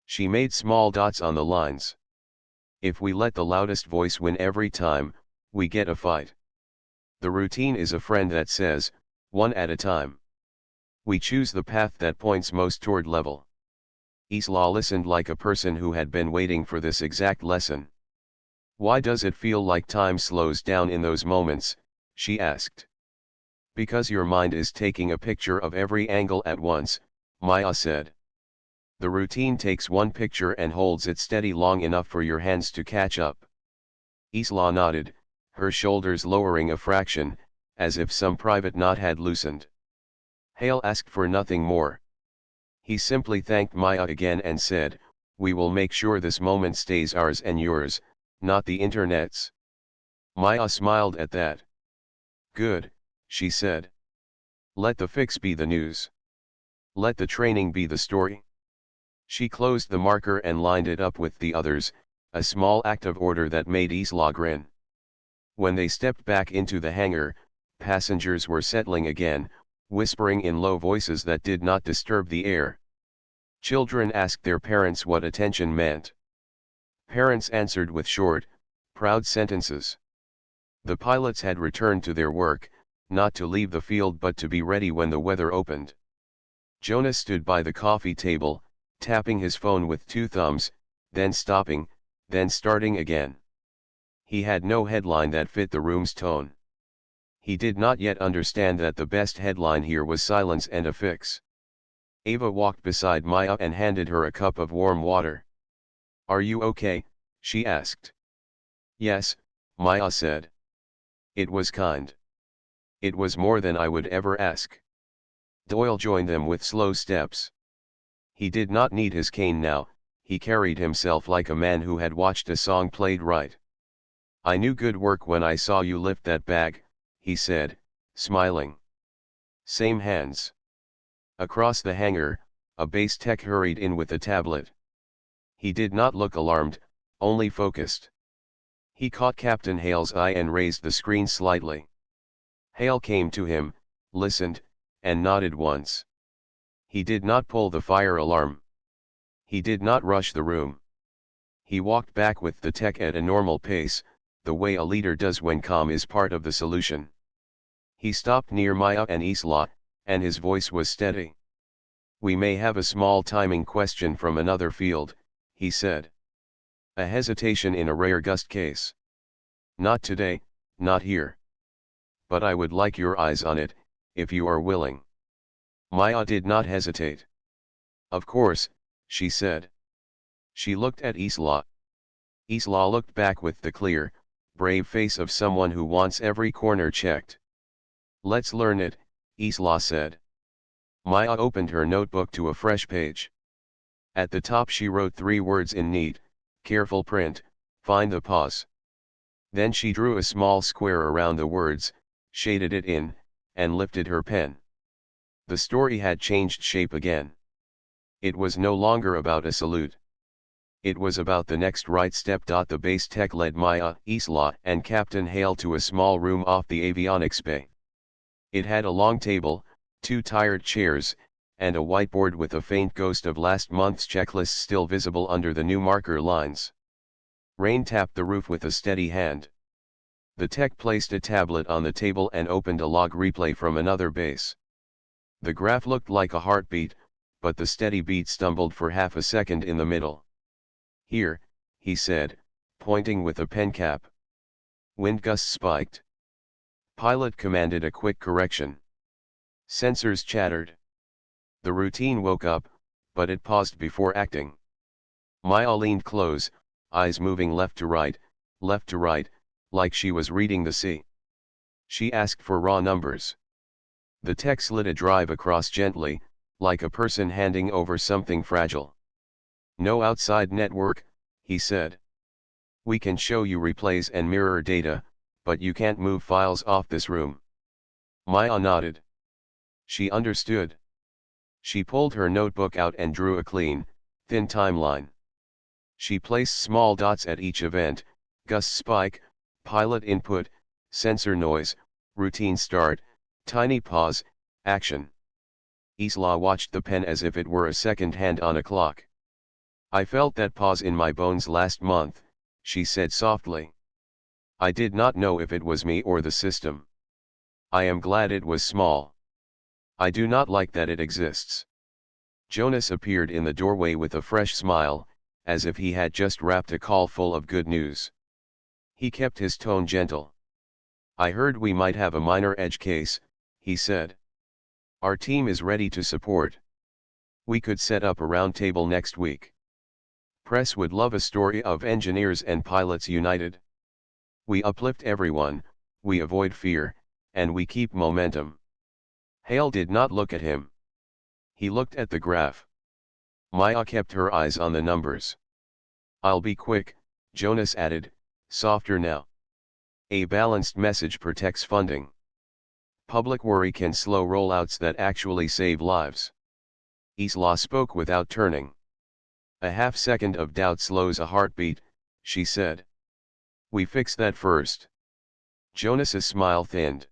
She made small dots on the lines. If we let the loudest voice win every time, we get a fight. The routine is a friend that says, one at a time. We choose the path that points most toward level. Isla listened like a person who had been waiting for this exact lesson. Why does it feel like time slows down in those moments, she asked. Because your mind is taking a picture of every angle at once, Maya said. The routine takes one picture and holds it steady long enough for your hands to catch up. Isla nodded, her shoulders lowering a fraction, as if some private knot had loosened. Hale asked for nothing more. He simply thanked Maya again and said, we will make sure this moment stays ours and yours, not the internet's. Maya smiled at that. Good, she said. Let the fix be the news. Let the training be the story. She closed the marker and lined it up with the others, a small act of order that made Isla grin. When they stepped back into the hangar, passengers were settling again, whispering in low voices that did not disturb the air. Children asked their parents what attention meant. Parents answered with short, proud sentences. The pilots had returned to their work, not to leave the field but to be ready when the weather opened. Jonas stood by the coffee table, tapping his phone with 2 thumbs, then stopping, then starting again. He had no headline that fit the room's tone. He did not yet understand that the best headline here was silence and a fix. Ava walked beside Maya and handed her a cup of warm water. Are you okay? She asked. Yes, Maya said. It was kind. It was more than I would ever ask. Doyle joined them with slow steps. He did not need his cane now, he carried himself like a man who had watched a song played right. I knew good work when I saw you lift that bag, he said, smiling. Same hands. Across the hangar, a base tech hurried in with a tablet. He did not look alarmed, only focused. He caught Captain Hale's eye and raised the screen slightly. Hale came to him, listened, and nodded once. He did not pull the fire alarm. He did not rush the room. He walked back with the tech at a normal pace, the way a leader does when calm is part of the solution. He stopped near Maya and Isla, and his voice was steady. We may have a small timing question from another field, he said. A hesitation in a rare gust case. Not today, not here. But I would like your eyes on it, if you are willing. Maya did not hesitate. Of course, she said. She looked at Isla. Isla looked back with the clear, brave face of someone who wants every corner checked. Let's learn it, Isla said. Maya opened her notebook to a fresh page. At the top she wrote 3 words in neat, careful print, find the pause. Then she drew a small square around the words, shaded it in, and lifted her pen. The story had changed shape again. It was no longer about a salute. It was about the next right step. The base tech led Maya, Isla, and Captain Hale to a small room off the avionics bay. It had a long table, 2 tired chairs, and a whiteboard with a faint ghost of last month's checklist still visible under the new marker lines. Rain tapped the roof with a steady hand. The tech placed a tablet on the table and opened a log replay from another base. The graph looked like a heartbeat, but the steady beat stumbled for half a second in the middle. Here, he said, pointing with a pen cap. Wind gusts spiked. Pilot commanded a quick correction. Sensors chattered. The routine woke up, but it paused before acting. Maya leaned close, eyes moving left to right, like she was reading the sea. She asked for raw numbers. The tech slid a drive across gently, like a person handing over something fragile. No outside network, he said. We can show you replays and mirror data, but you can't move files off this room. Maya nodded. She understood. She pulled her notebook out and drew a clean, thin timeline. She placed small dots at each event: gust spike, pilot input, sensor noise, routine start, tiny pause, action. Isla watched the pen as if it were a second hand on a clock. I felt that pause in my bones last month, she said softly. I did not know if it was me or the system. I am glad it was small. I do not like that it exists. Jonas appeared in the doorway with a fresh smile, as if he had just wrapped a call full of good news. He kept his tone gentle. I heard we might have a minor edge case, he said. Our team is ready to support. We could set up a round table next week. Press would love a story of engineers and pilots united. We uplift everyone, we avoid fear, and we keep momentum. Hale did not look at him. He looked at the graph. Maya kept her eyes on the numbers. I'll be quick, Jonas added, softer now. A balanced message protects funding. Public worry can slow rollouts that actually save lives. Isla spoke without turning. A half second of doubt slows a heartbeat, she said. We fix that first. Jonas's smile thinned.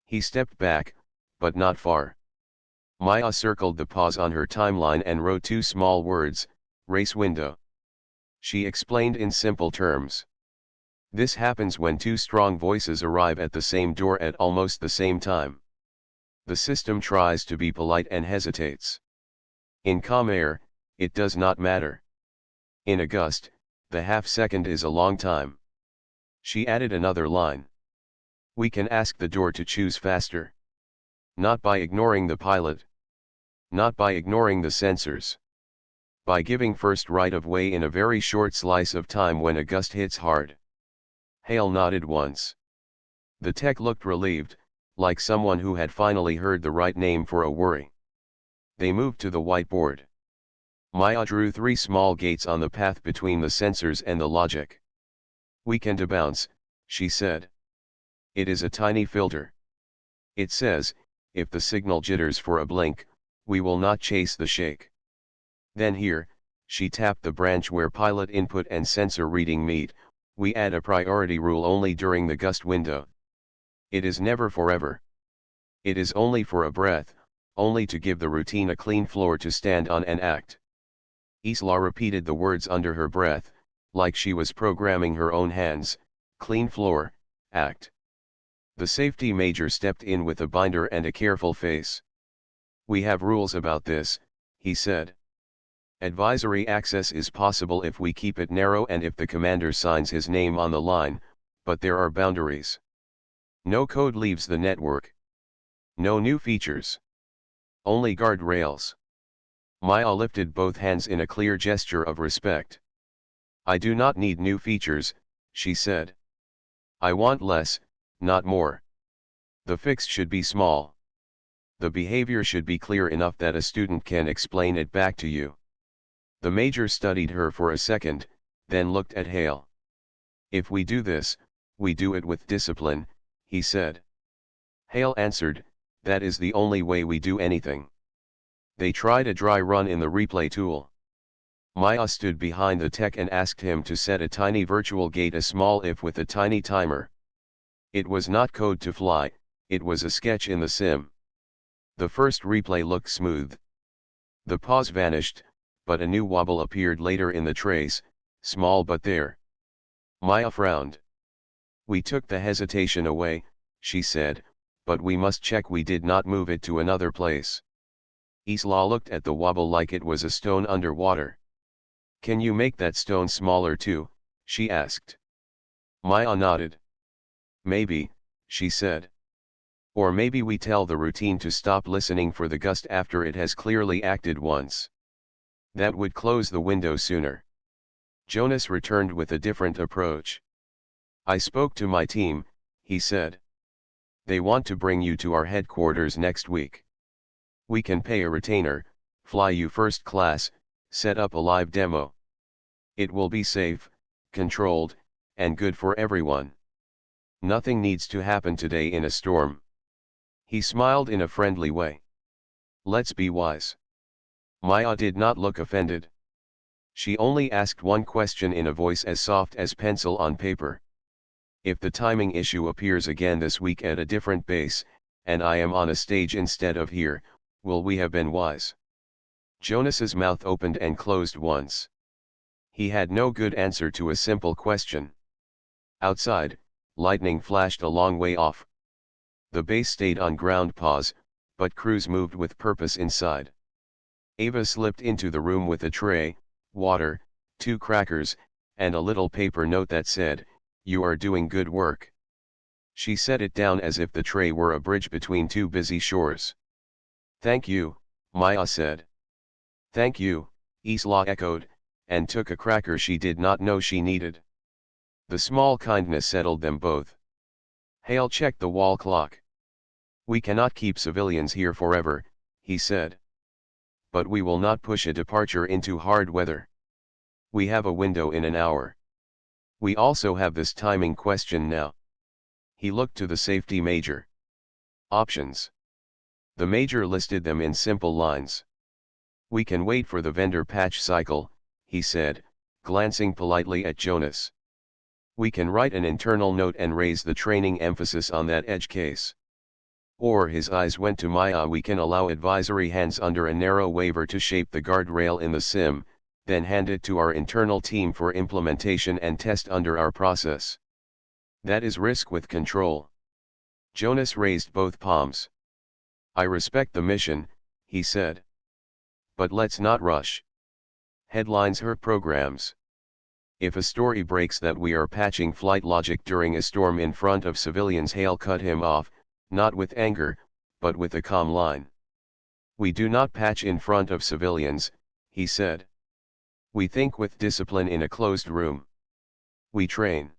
He stepped back, but not far. Maya circled the pause on her timeline and wrote 2 small words, race window. She explained in simple terms. This happens when 2 strong voices arrive at the same door at almost the same time. The system tries to be polite and hesitates. In calm air, it does not matter. In a gust, the half second is a long time. She added another line. We can ask the door to choose faster. Not by ignoring the pilot. Not by ignoring the sensors. By giving first right of way in a very short slice of time when a gust hits hard. Hale nodded once. The tech looked relieved, like someone who had finally heard the right name for a worry. They moved to the whiteboard. Maya drew 3 small gates on the path between the sensors and the logic. We can debounce, she said. It is a tiny filter. It says, if the signal jitters for a blink, we will not chase the shake. Then here, she tapped the branch where pilot input and sensor reading meet, we add a priority rule only during the gust window. It is never forever. It is only for a breath, only to give the routine a clean floor to stand on and act. Isla repeated the words under her breath, like she was programming her own hands, clean floor, act. The safety major stepped in with a binder and a careful face. We have rules about this, he said. Advisory access is possible if we keep it narrow and if the commander signs his name on the line, but there are boundaries. No code leaves the network. No new features. Only guardrails. Maya lifted both hands in a clear gesture of respect. I do not need new features, she said. I want less, not more. The fix should be small. The behavior should be clear enough that a student can explain it back to you. The major studied her for a second, then looked at Hale. If we do this, we do it with discipline, he said. Hale answered, that is the only way we do anything. They tried a dry run in the replay tool. Maya stood behind the tech and asked him to set a tiny virtual gate, a small if with a tiny timer. It was not code to fly, it was a sketch in the sim. The first replay looked smooth. The pause vanished, but a new wobble appeared later in the trace, small but there. Maya frowned. We took the hesitation away, she said, but we must check we did not move it to another place. Isla looked at the wobble like it was a stone underwater. Can you make that stone smaller too? She asked. Maya nodded. Maybe, she said. Or maybe we tell the routine to stop listening for the gust after it has clearly acted once. That would close the window sooner. Jonas returned with a different approach. I spoke to my team, he said. They want to bring you to our headquarters next week. We can pay a retainer, fly you first class, set up a live demo. It will be safe, controlled, and good for everyone. Nothing needs to happen today in a storm. He smiled in a friendly way. Let's be wise. Maya did not look offended. She only asked one question in a voice as soft as pencil on paper. If the timing issue appears again this week at a different base, and I am on a stage instead of here, will we have been wise? Jonas's mouth opened and closed once. He had no good answer to a simple question. Outside, lightning flashed a long way off. The base stayed on ground pause, but crews moved with purpose inside. Ava slipped into the room with a tray, water, 2 crackers, and a little paper note that said, "You are doing good work." She set it down as if the tray were a bridge between 2 busy shores. Thank you, Maya said. Thank you, Isla echoed, and took a cracker she did not know she needed. The small kindness settled them both. Hale checked the wall clock. We cannot keep civilians here forever, he said. But we will not push a departure into hard weather. We have a window in an hour. We also have this timing question now. He looked to the safety major. Options. The major listed them in simple lines. We can wait for the vendor patch cycle, he said, glancing politely at Jonas. We can write an internal note and raise the training emphasis on that edge case. Or his eyes went to Maya. We can allow advisory hands under a narrow waiver to shape the guardrail in the sim, then hand it to our internal team for implementation and test under our process. That is risk with control. Jonas raised both palms. I respect the mission, he said. But let's not rush. Headlines hurt programs. If a story breaks that we are patching flight logic during a storm in front of civilians, Hale cut him off, not with anger, but with a calm line. We do not patch in front of civilians, he said. We think with discipline in a closed room. We train.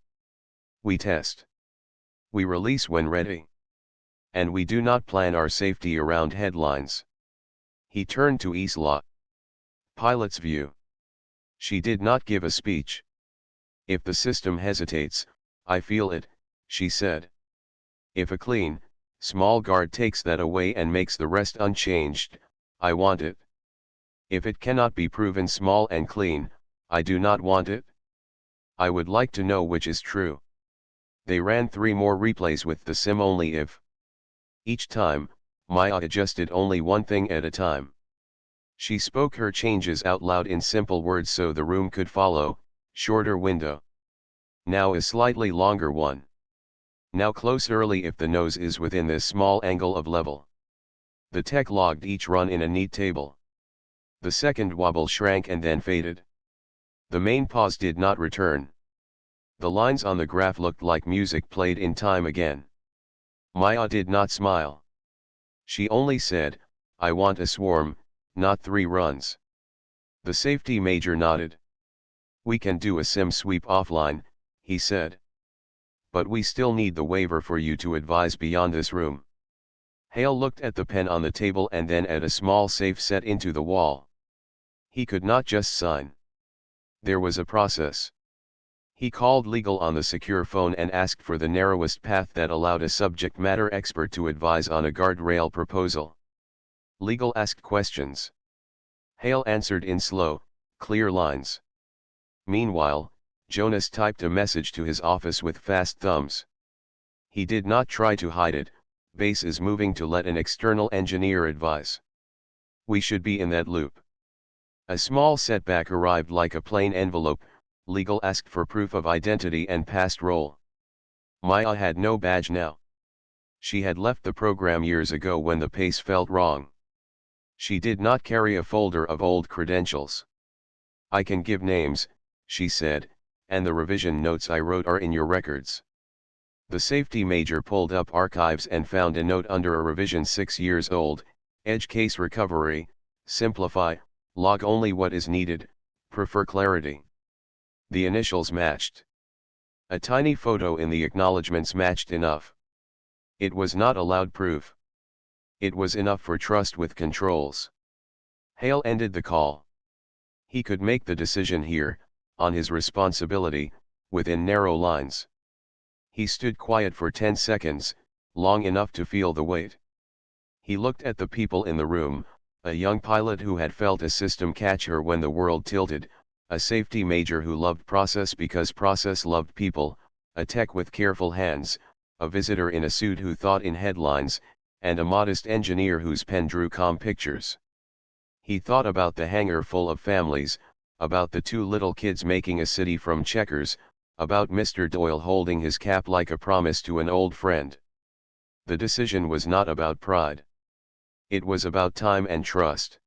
We test. We release when ready. And we do not plan our safety around headlines. He turned to Isla. Pilot's view. She did not give a speech. If the system hesitates, I feel it, she said. If a clean, small guard takes that away and makes the rest unchanged, I want it. If it cannot be proven small and clean, I do not want it. I would like to know which is true. They ran 3 more replays with the sim only if. Each time, Maya adjusted only one thing at a time. She spoke her changes out loud in simple words so the room could follow. Shorter window. Now a slightly longer one. Now close early if the nose is within this small angle of level. The tech logged each run in a neat table. The second wobble shrank and then faded. The main pause did not return. The lines on the graph looked like music played in time again. Maya did not smile. She only said, I want a swarm, not 3 runs. The safety major nodded. We can do a sim sweep offline, he said. But we still need the waiver for you to advise beyond this room. Hale looked at the pen on the table and then at a small safe set into the wall. He could not just sign. There was a process. He called legal on the secure phone and asked for the narrowest path that allowed a subject matter expert to advise on a guardrail proposal. Legal asked questions. Hale answered in slow, clear lines. Meanwhile, Jonas typed a message to his office with fast thumbs. He did not try to hide it. Base is moving to let an external engineer advise. We should be in that loop. A small setback arrived like a plain envelope. Legal asked for proof of identity and past role. Maya had no badge now. She had left the program years ago when the pace felt wrong. She did not carry a folder of old credentials. I can give names, she said, and the revision notes I wrote are in your records. The safety major pulled up archives and found a note under a revision 6 years old, edge case recovery, simplify, log only what is needed, prefer clarity. The initials matched. A tiny photo in the acknowledgements matched enough. It was not allowed proof. It was enough for trust with controls. Hale ended the call. He could make the decision here, on his responsibility, within narrow lines. He stood quiet for 10 seconds, long enough to feel the weight. He looked at the people in the room, a young pilot who had felt a system catch her when the world tilted, a safety major who loved process because process loved people, a tech with careful hands, a visitor in a suit who thought in headlines, and a modest engineer whose pen drew calm pictures. He thought about the hangar full of families, about the 2 little kids making a city from checkers, about Mr. Doyle holding his cap like a promise to an old friend. The decision was not about pride. It was about time and trust.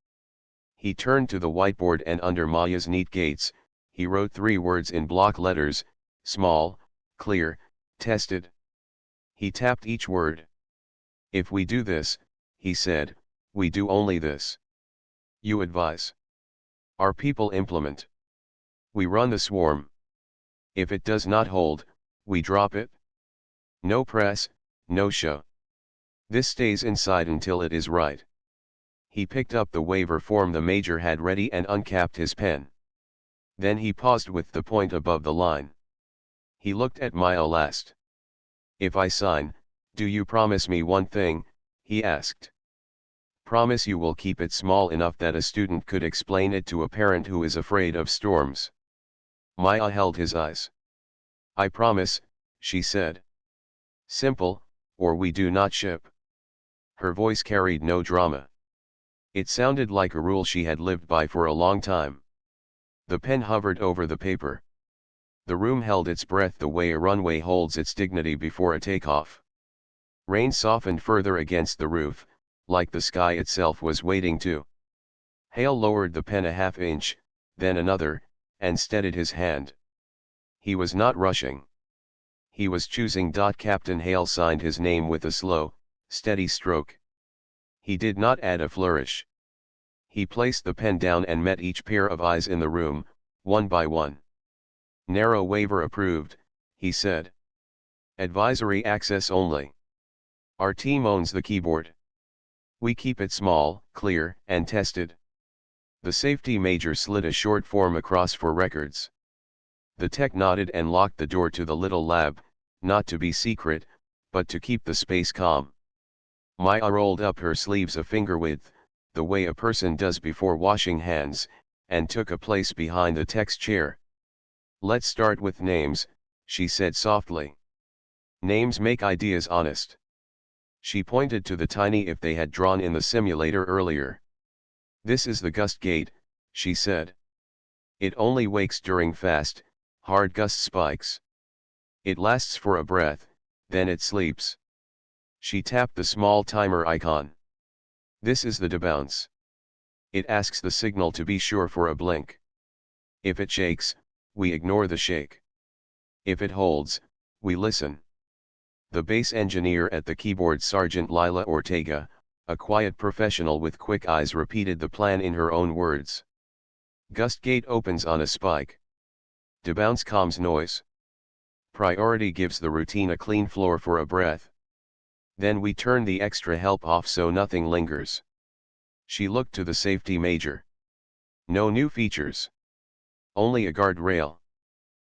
He turned to the whiteboard and under Maya's neat gates, he wrote 3 words in block letters, small, clear, tested. He tapped each word. If we do this, he said, we do only this. You advise. Our people implement. We run the swarm. If it does not hold, we drop it. No press, no show. This stays inside until it is right. He picked up the waiver form the major had ready and uncapped his pen. Then he paused with the point above the line. He looked at Maya last. If I sign, do you promise me one thing? He asked. Promise you will keep it small enough that a student could explain it to a parent who is afraid of storms. Maya held his eyes. I promise, she said. Simple, or we do not ship. Her voice carried no drama. It sounded like a rule she had lived by for a long time. The pen hovered over the paper. The room held its breath the way a runway holds its dignity before a takeoff. Rain softened further against the roof, like the sky itself was waiting to. Hale lowered the pen a half inch, then another, and steadied his hand. He was not rushing. He was choosing. Captain Hale signed his name with a slow, steady stroke. He did not add a flourish. He placed the pen down and met each pair of eyes in the room, one by one. Narrow waiver approved, he said. Advisory access only. Our team owns the keyboard. We keep it small, clear, and tested. The safety major slid a short form across for records. The tech nodded and locked the door to the little lab, not to be secret, but to keep the space calm. Maya rolled up her sleeves a finger width, the way a person does before washing hands, and took a place behind the tech's chair. Let's start with names, she said softly. Names make ideas honest. She pointed to the tiny if they had drawn in the simulator earlier. This is the gust gate, she said. It only wakes during fast, hard gust spikes. It lasts for a breath, then it sleeps. She tapped the small timer icon. This is the debounce. It asks the signal to be sure for a blink. If it shakes, we ignore the shake. If it holds, we listen. The base engineer at the keyboard, Sergeant Lila Ortega, A quiet professional with quick eyes repeated the plan in her own words. Gust gate opens on a spike. Debounce calms noise. Priority gives the routine a clean floor for a breath. Then we turn the extra help off so nothing lingers. She looked to the safety major. No new features. Only a guard rail.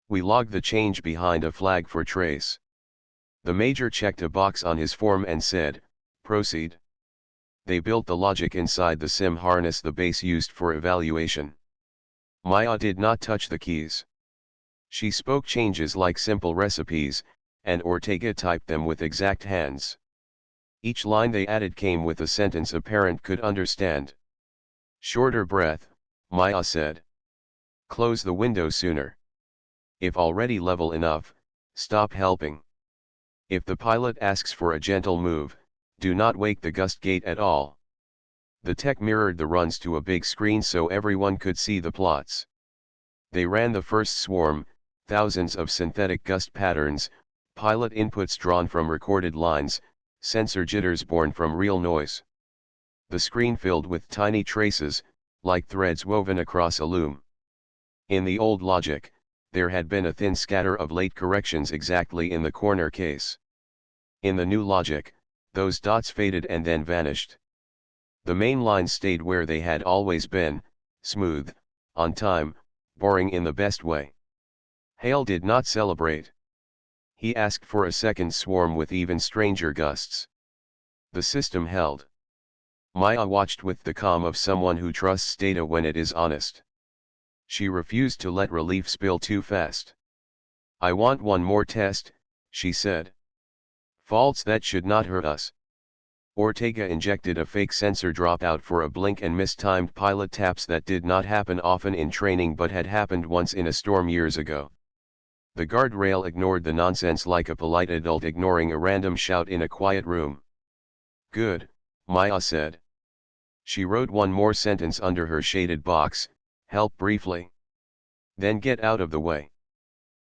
We logged the change behind a flag for trace. The major checked a box on his form and said, "Proceed." They built the logic inside the SIM harness the base used for evaluation. Maya did not touch the keys. She spoke changes like simple recipes, and Ortega typed them with exact hands. Each line they added came with a sentence a parent could understand. Shorter breath, Maya said. Close the window sooner. If already level enough, stop helping. If the pilot asks for a gentle move, do not wake the gust gate at all. The tech mirrored the runs to a big screen so everyone could see the plots. They ran the first swarm, thousands of synthetic gust patterns, pilot inputs drawn from recorded lines, sensor jitters born from real noise. The screen filled with tiny traces, like threads woven across a loom. In the old logic, there had been a thin scatter of late corrections exactly in the corner case. In the new logic, those dots faded and then vanished. The main lines stayed where they had always been, smooth, on time, boring in the best way. Hale did not celebrate. He asked for a second swarm with even stranger gusts. The system held. Maya watched with the calm of someone who trusts data when it is honest. She refused to let relief spill too fast. I want one more test, she said. Faults that should not hurt us. Ortega injected a fake sensor dropout for a blink and mistimed pilot taps that did not happen often in training but had happened once in a storm years ago. The guardrail ignored the nonsense like a polite adult ignoring a random shout in a quiet room. Good, Maya said. She wrote one more sentence under her shaded box, help briefly. Then get out of the way.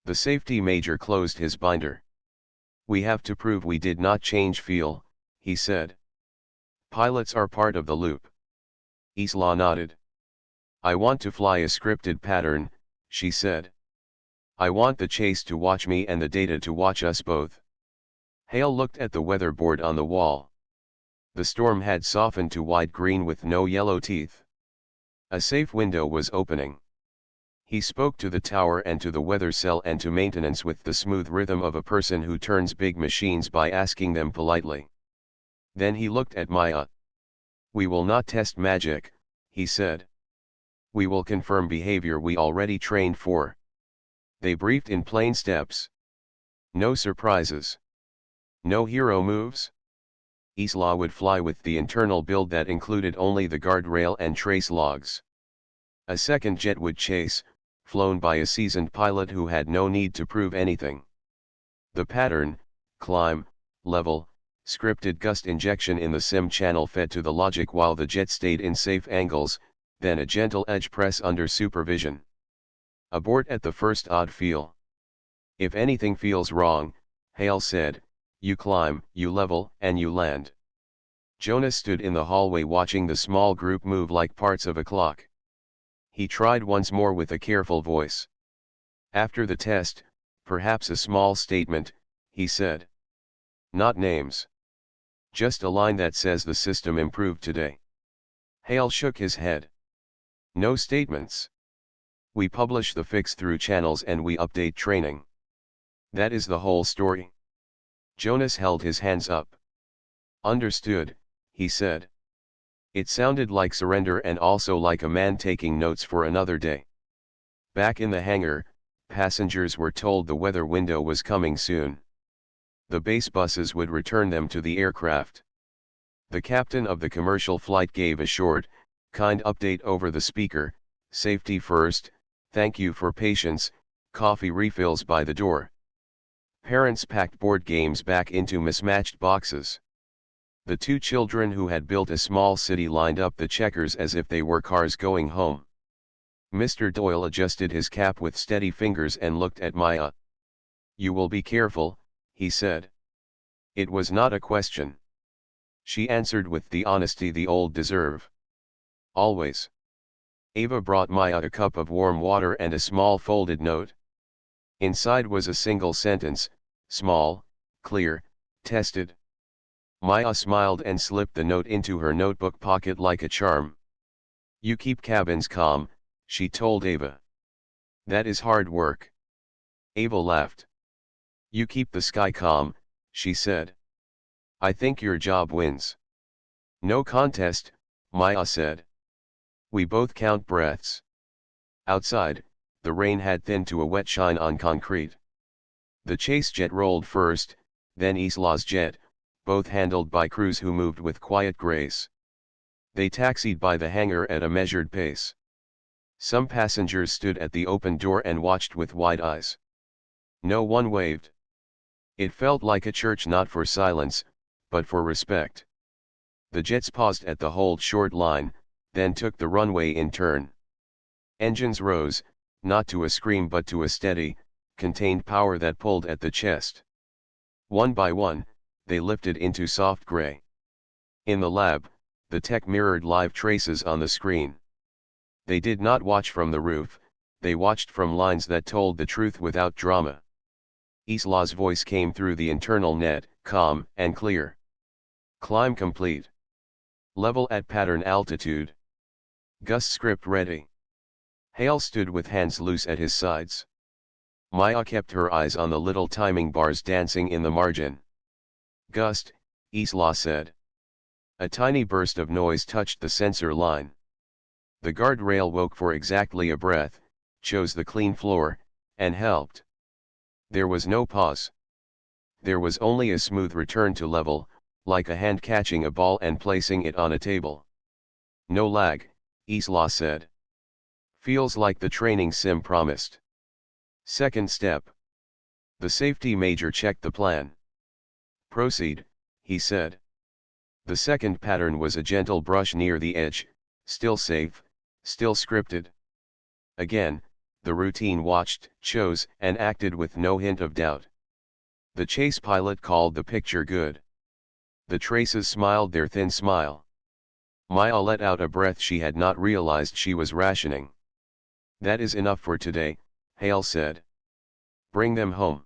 The safety major closed his binder. We have to prove we did not change fuel, he said. Pilots are part of the loop. Isla nodded. I want to fly a scripted pattern, she said. I want the chase to watch me and the data to watch us both. Hale looked at the weather board on the wall. The storm had softened to wide green with no yellow teeth. A safe window was opening. He spoke to the tower and to the weather cell and to maintenance with the smooth rhythm of a person who turns big machines by asking them politely. Then he looked at Maya. We will not test magic, he said. We will confirm behavior we already trained for. They briefed in plain steps. No surprises. No hero moves. Isla would fly with the internal build that included only the guardrail and trace logs. A second jet would chase, flown by a seasoned pilot who had no need to prove anything. The pattern, climb, level, scripted gust injection in the sim channel fed to the logic while the jet stayed in safe angles, then a gentle edge press under supervision. Abort at the first odd feel. If anything feels wrong, Hale said, you climb, you level, and you land. Jonas stood in the hallway watching the small group move like parts of a clock. He tried once more with a careful voice. After the test, perhaps a small statement, he said. Not names. Just a line that says the system improved today. Hale shook his head. No statements. We publish the fix through channels and we update training. That is the whole story. Jonas held his hands up. Understood, he said. It sounded like surrender and also like a man taking notes for another day. Back in the hangar, passengers were told the weather window was coming soon. The base buses would return them to the aircraft. The captain of the commercial flight gave a short, kind update over the speaker, safety first, thank you for patience, coffee refills by the door. Parents packed board games back into mismatched boxes. The two children who had built a small city lined up the checkers as if they were cars going home. Mr. Doyle adjusted his cap with steady fingers and looked at Maya. You will be careful, he said. It was not a question. She answered with the honesty the old deserve. Always. Ava brought Maya a cup of warm water and a small folded note. Inside was a single sentence, small, clear, tested. Maya smiled and slipped the note into her notebook pocket like a charm. You keep cabins calm, she told Ava. That is hard work. Ava laughed. You keep the sky calm, she said. I think your job wins. No contest, Maya said. We both count breaths. Outside, the rain had thinned to a wet shine on concrete. The chase jet rolled first, then Isla's jet, both handled by crews who moved with quiet grace. They taxied by the hangar at a measured pace. Some passengers stood at the open door and watched with wide eyes. No one waved. It felt like a church not for silence, but for respect. The jets paused at the hold short line, then took the runway in turn. Engines rose, not to a scream but to a steady, contained power that pulled at the chest. One by one, they lifted into soft gray. In the lab, the tech mirrored live traces on the screen. They did not watch from the roof, they watched from lines that told the truth without drama. Isla's voice came through the internal net, calm and clear. Climb complete. Level at pattern altitude. Gus script ready. Hale stood with hands loose at his sides. Maya kept her eyes on the little timing bars dancing in the margin. Gust, Isla said. A tiny burst of noise touched the sensor line. The guardrail woke for exactly a breath, chose the clean floor, and helped. There was no pause. There was only a smooth return to level, like a hand catching a ball and placing it on a table. No lag, Isla said. Feels like the training sim promised. Second step. The safety major checked the plan. Proceed, he said. The second pattern was a gentle brush near the edge, still safe, still scripted. Again, the routine watched, chose, and acted with no hint of doubt. The chase pilot called the picture good. The traces smiled their thin smile. Maya let out a breath she had not realized she was rationing. That is enough for today, Hale said. Bring them home.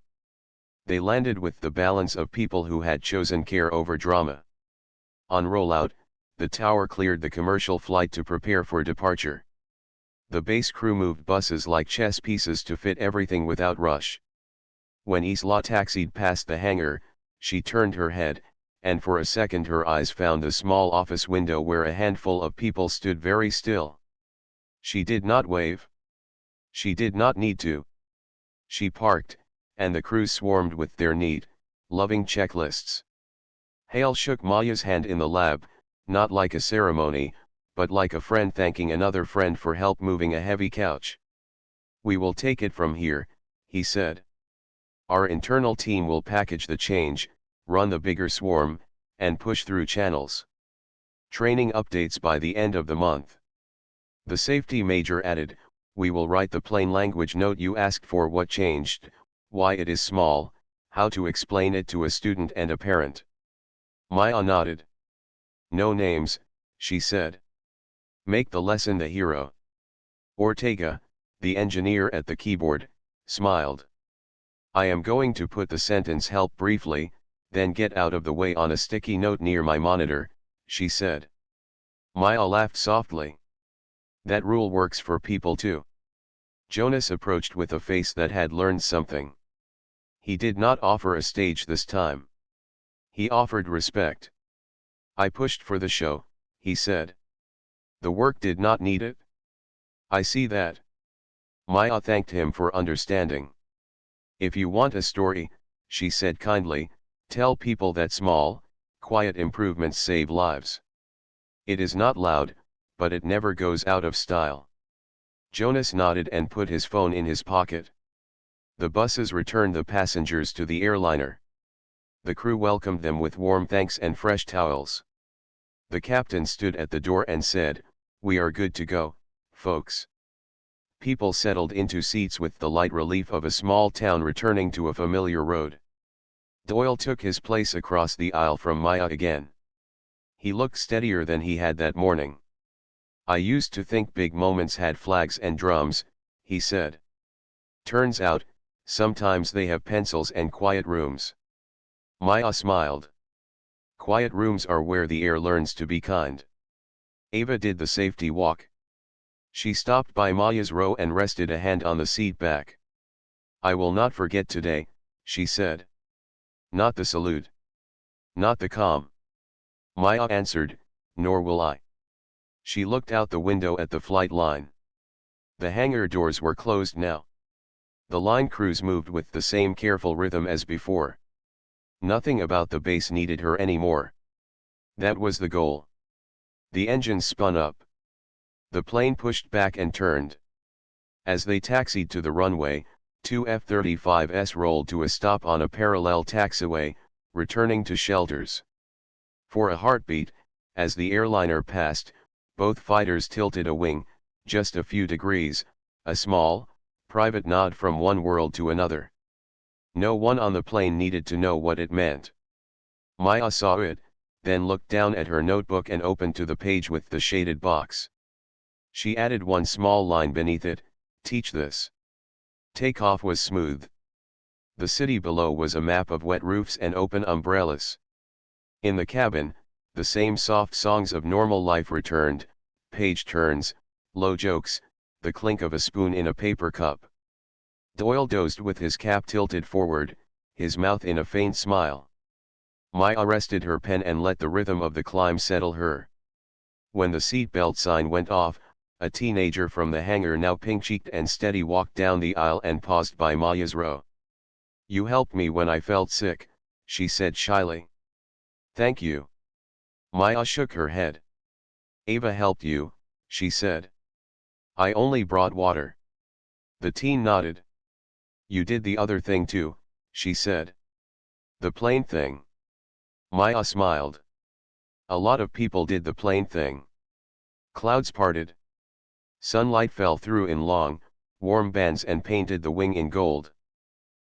They landed with the balance of people who had chosen care over drama. On rollout, the tower cleared the commercial flight to prepare for departure. The base crew moved buses like chess pieces to fit everything without rush. When Isla taxied past the hangar, she turned her head, and for a second her eyes found the small office window where a handful of people stood very still. She did not wave. She did not need to. She parked, and the crew swarmed with their neat, loving checklists. Hale shook Maya's hand in the lab, not like a ceremony, but like a friend thanking another friend for help moving a heavy couch. We will take it from here, he said. Our internal team will package the change, run the bigger swarm, and push through channels. Training updates by the end of the month. The safety major added, we will write the plain language note you asked for, what changed, why it is small, how to explain it to a student and a parent. Maya nodded. No names, she said. Make the lesson the hero. Ortega, the engineer at the keyboard, smiled. I am going to put the sentence help briefly, then get out of the way on a sticky note near my monitor, she said. Maya laughed softly. That rule works for people too. Jonas approached with a face that had learned something. He did not offer a stage this time. He offered respect. I pushed for the show, he said. The work did not need it. I see that. Maya thanked him for understanding. If you want a story, she said kindly, tell people that small, quiet improvements save lives. It is not loud, but it never goes out of style. Jonas nodded and put his phone in his pocket. The buses returned the passengers to the airliner. The crew welcomed them with warm thanks and fresh towels. The captain stood at the door and said, we are good to go, folks. People settled into seats with the light relief of a small town returning to a familiar road. Doyle took his place across the aisle from Maya again. He looked steadier than he had that morning. I used to think big moments had flags and drums, he said. Turns out, sometimes they have pencils and quiet rooms. Maya smiled. Quiet rooms are where the air learns to be kind. Ava did the safety walk. She stopped by Maya's row and rested a hand on the seat back. I will not forget today, she said. Not the salute. Not the calm. Maya answered, nor will I. She looked out the window at the flight line. The hangar doors were closed now. The line crews moved with the same careful rhythm as before. Nothing about the base needed her anymore. That was the goal. The engines spun up. The plane pushed back and turned. As they taxied to the runway, two F-35s rolled to a stop on a parallel taxiway, returning to shelters. For a heartbeat, as the airliner passed, both fighters tilted a wing, just a few degrees, a small, private nod from one world to another. No one on the plane needed to know what it meant. Maya saw it, then looked down at her notebook and opened to the page with the shaded box. She added one small line beneath it, teach this. Takeoff was smooth. The city below was a map of wet roofs and open umbrellas. In the cabin, the same soft songs of normal life returned, page turns, low jokes, the clink of a spoon in a paper cup. Doyle dozed with his cap tilted forward, his mouth in a faint smile. Maya rested her pen and let the rhythm of the climb settle her. When the seatbelt sign went off, a teenager from the hangar, now pink-cheeked and steady, walked down the aisle and paused by Maya's row. You helped me when I felt sick, she said shyly. Thank you. Maya shook her head. Ava helped you, she said. I only brought water. The teen nodded. You did the other thing too, she said. The plane thing. Maya smiled. A lot of people did the plane thing. Clouds parted. Sunlight fell through in long, warm bands and painted the wing in gold.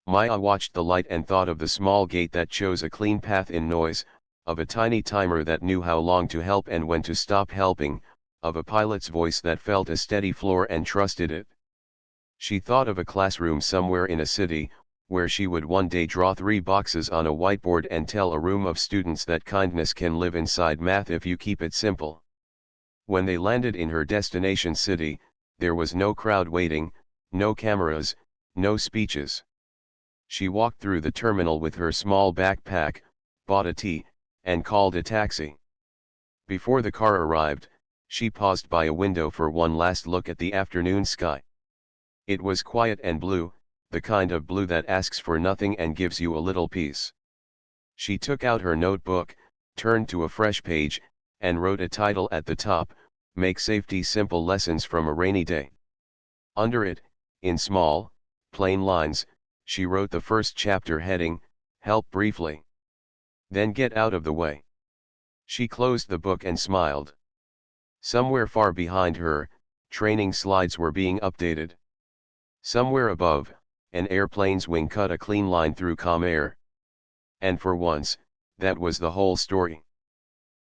Maya watched the light and thought of the small gate that chose a clean path in noise, of a tiny timer that knew how long to help and when to stop helping, of a pilot's voice that felt a steady floor and trusted it. She thought of a classroom somewhere in a city, where she would one day draw 3 boxes on a whiteboard and tell a room of students that kindness can live inside math if you keep it simple. When they landed in her destination city, there was no crowd waiting, no cameras, no speeches. She walked through the terminal with her small backpack, bought a tea, and called a taxi. Before the car arrived, she paused by a window for one last look at the afternoon sky. It was quiet and blue, the kind of blue that asks for nothing and gives you a little peace. She took out her notebook, turned to a fresh page, and wrote a title at the top, Make Safety Simple, Lessons from a Rainy Day. Under it, in small, plain lines, she wrote the first chapter heading, Help Briefly. Then Get Out of the Way. She closed the book and smiled. Somewhere far behind her, training slides were being updated. Somewhere above, an airplane's wing cut a clean line through calm air. And for once, that was the whole story.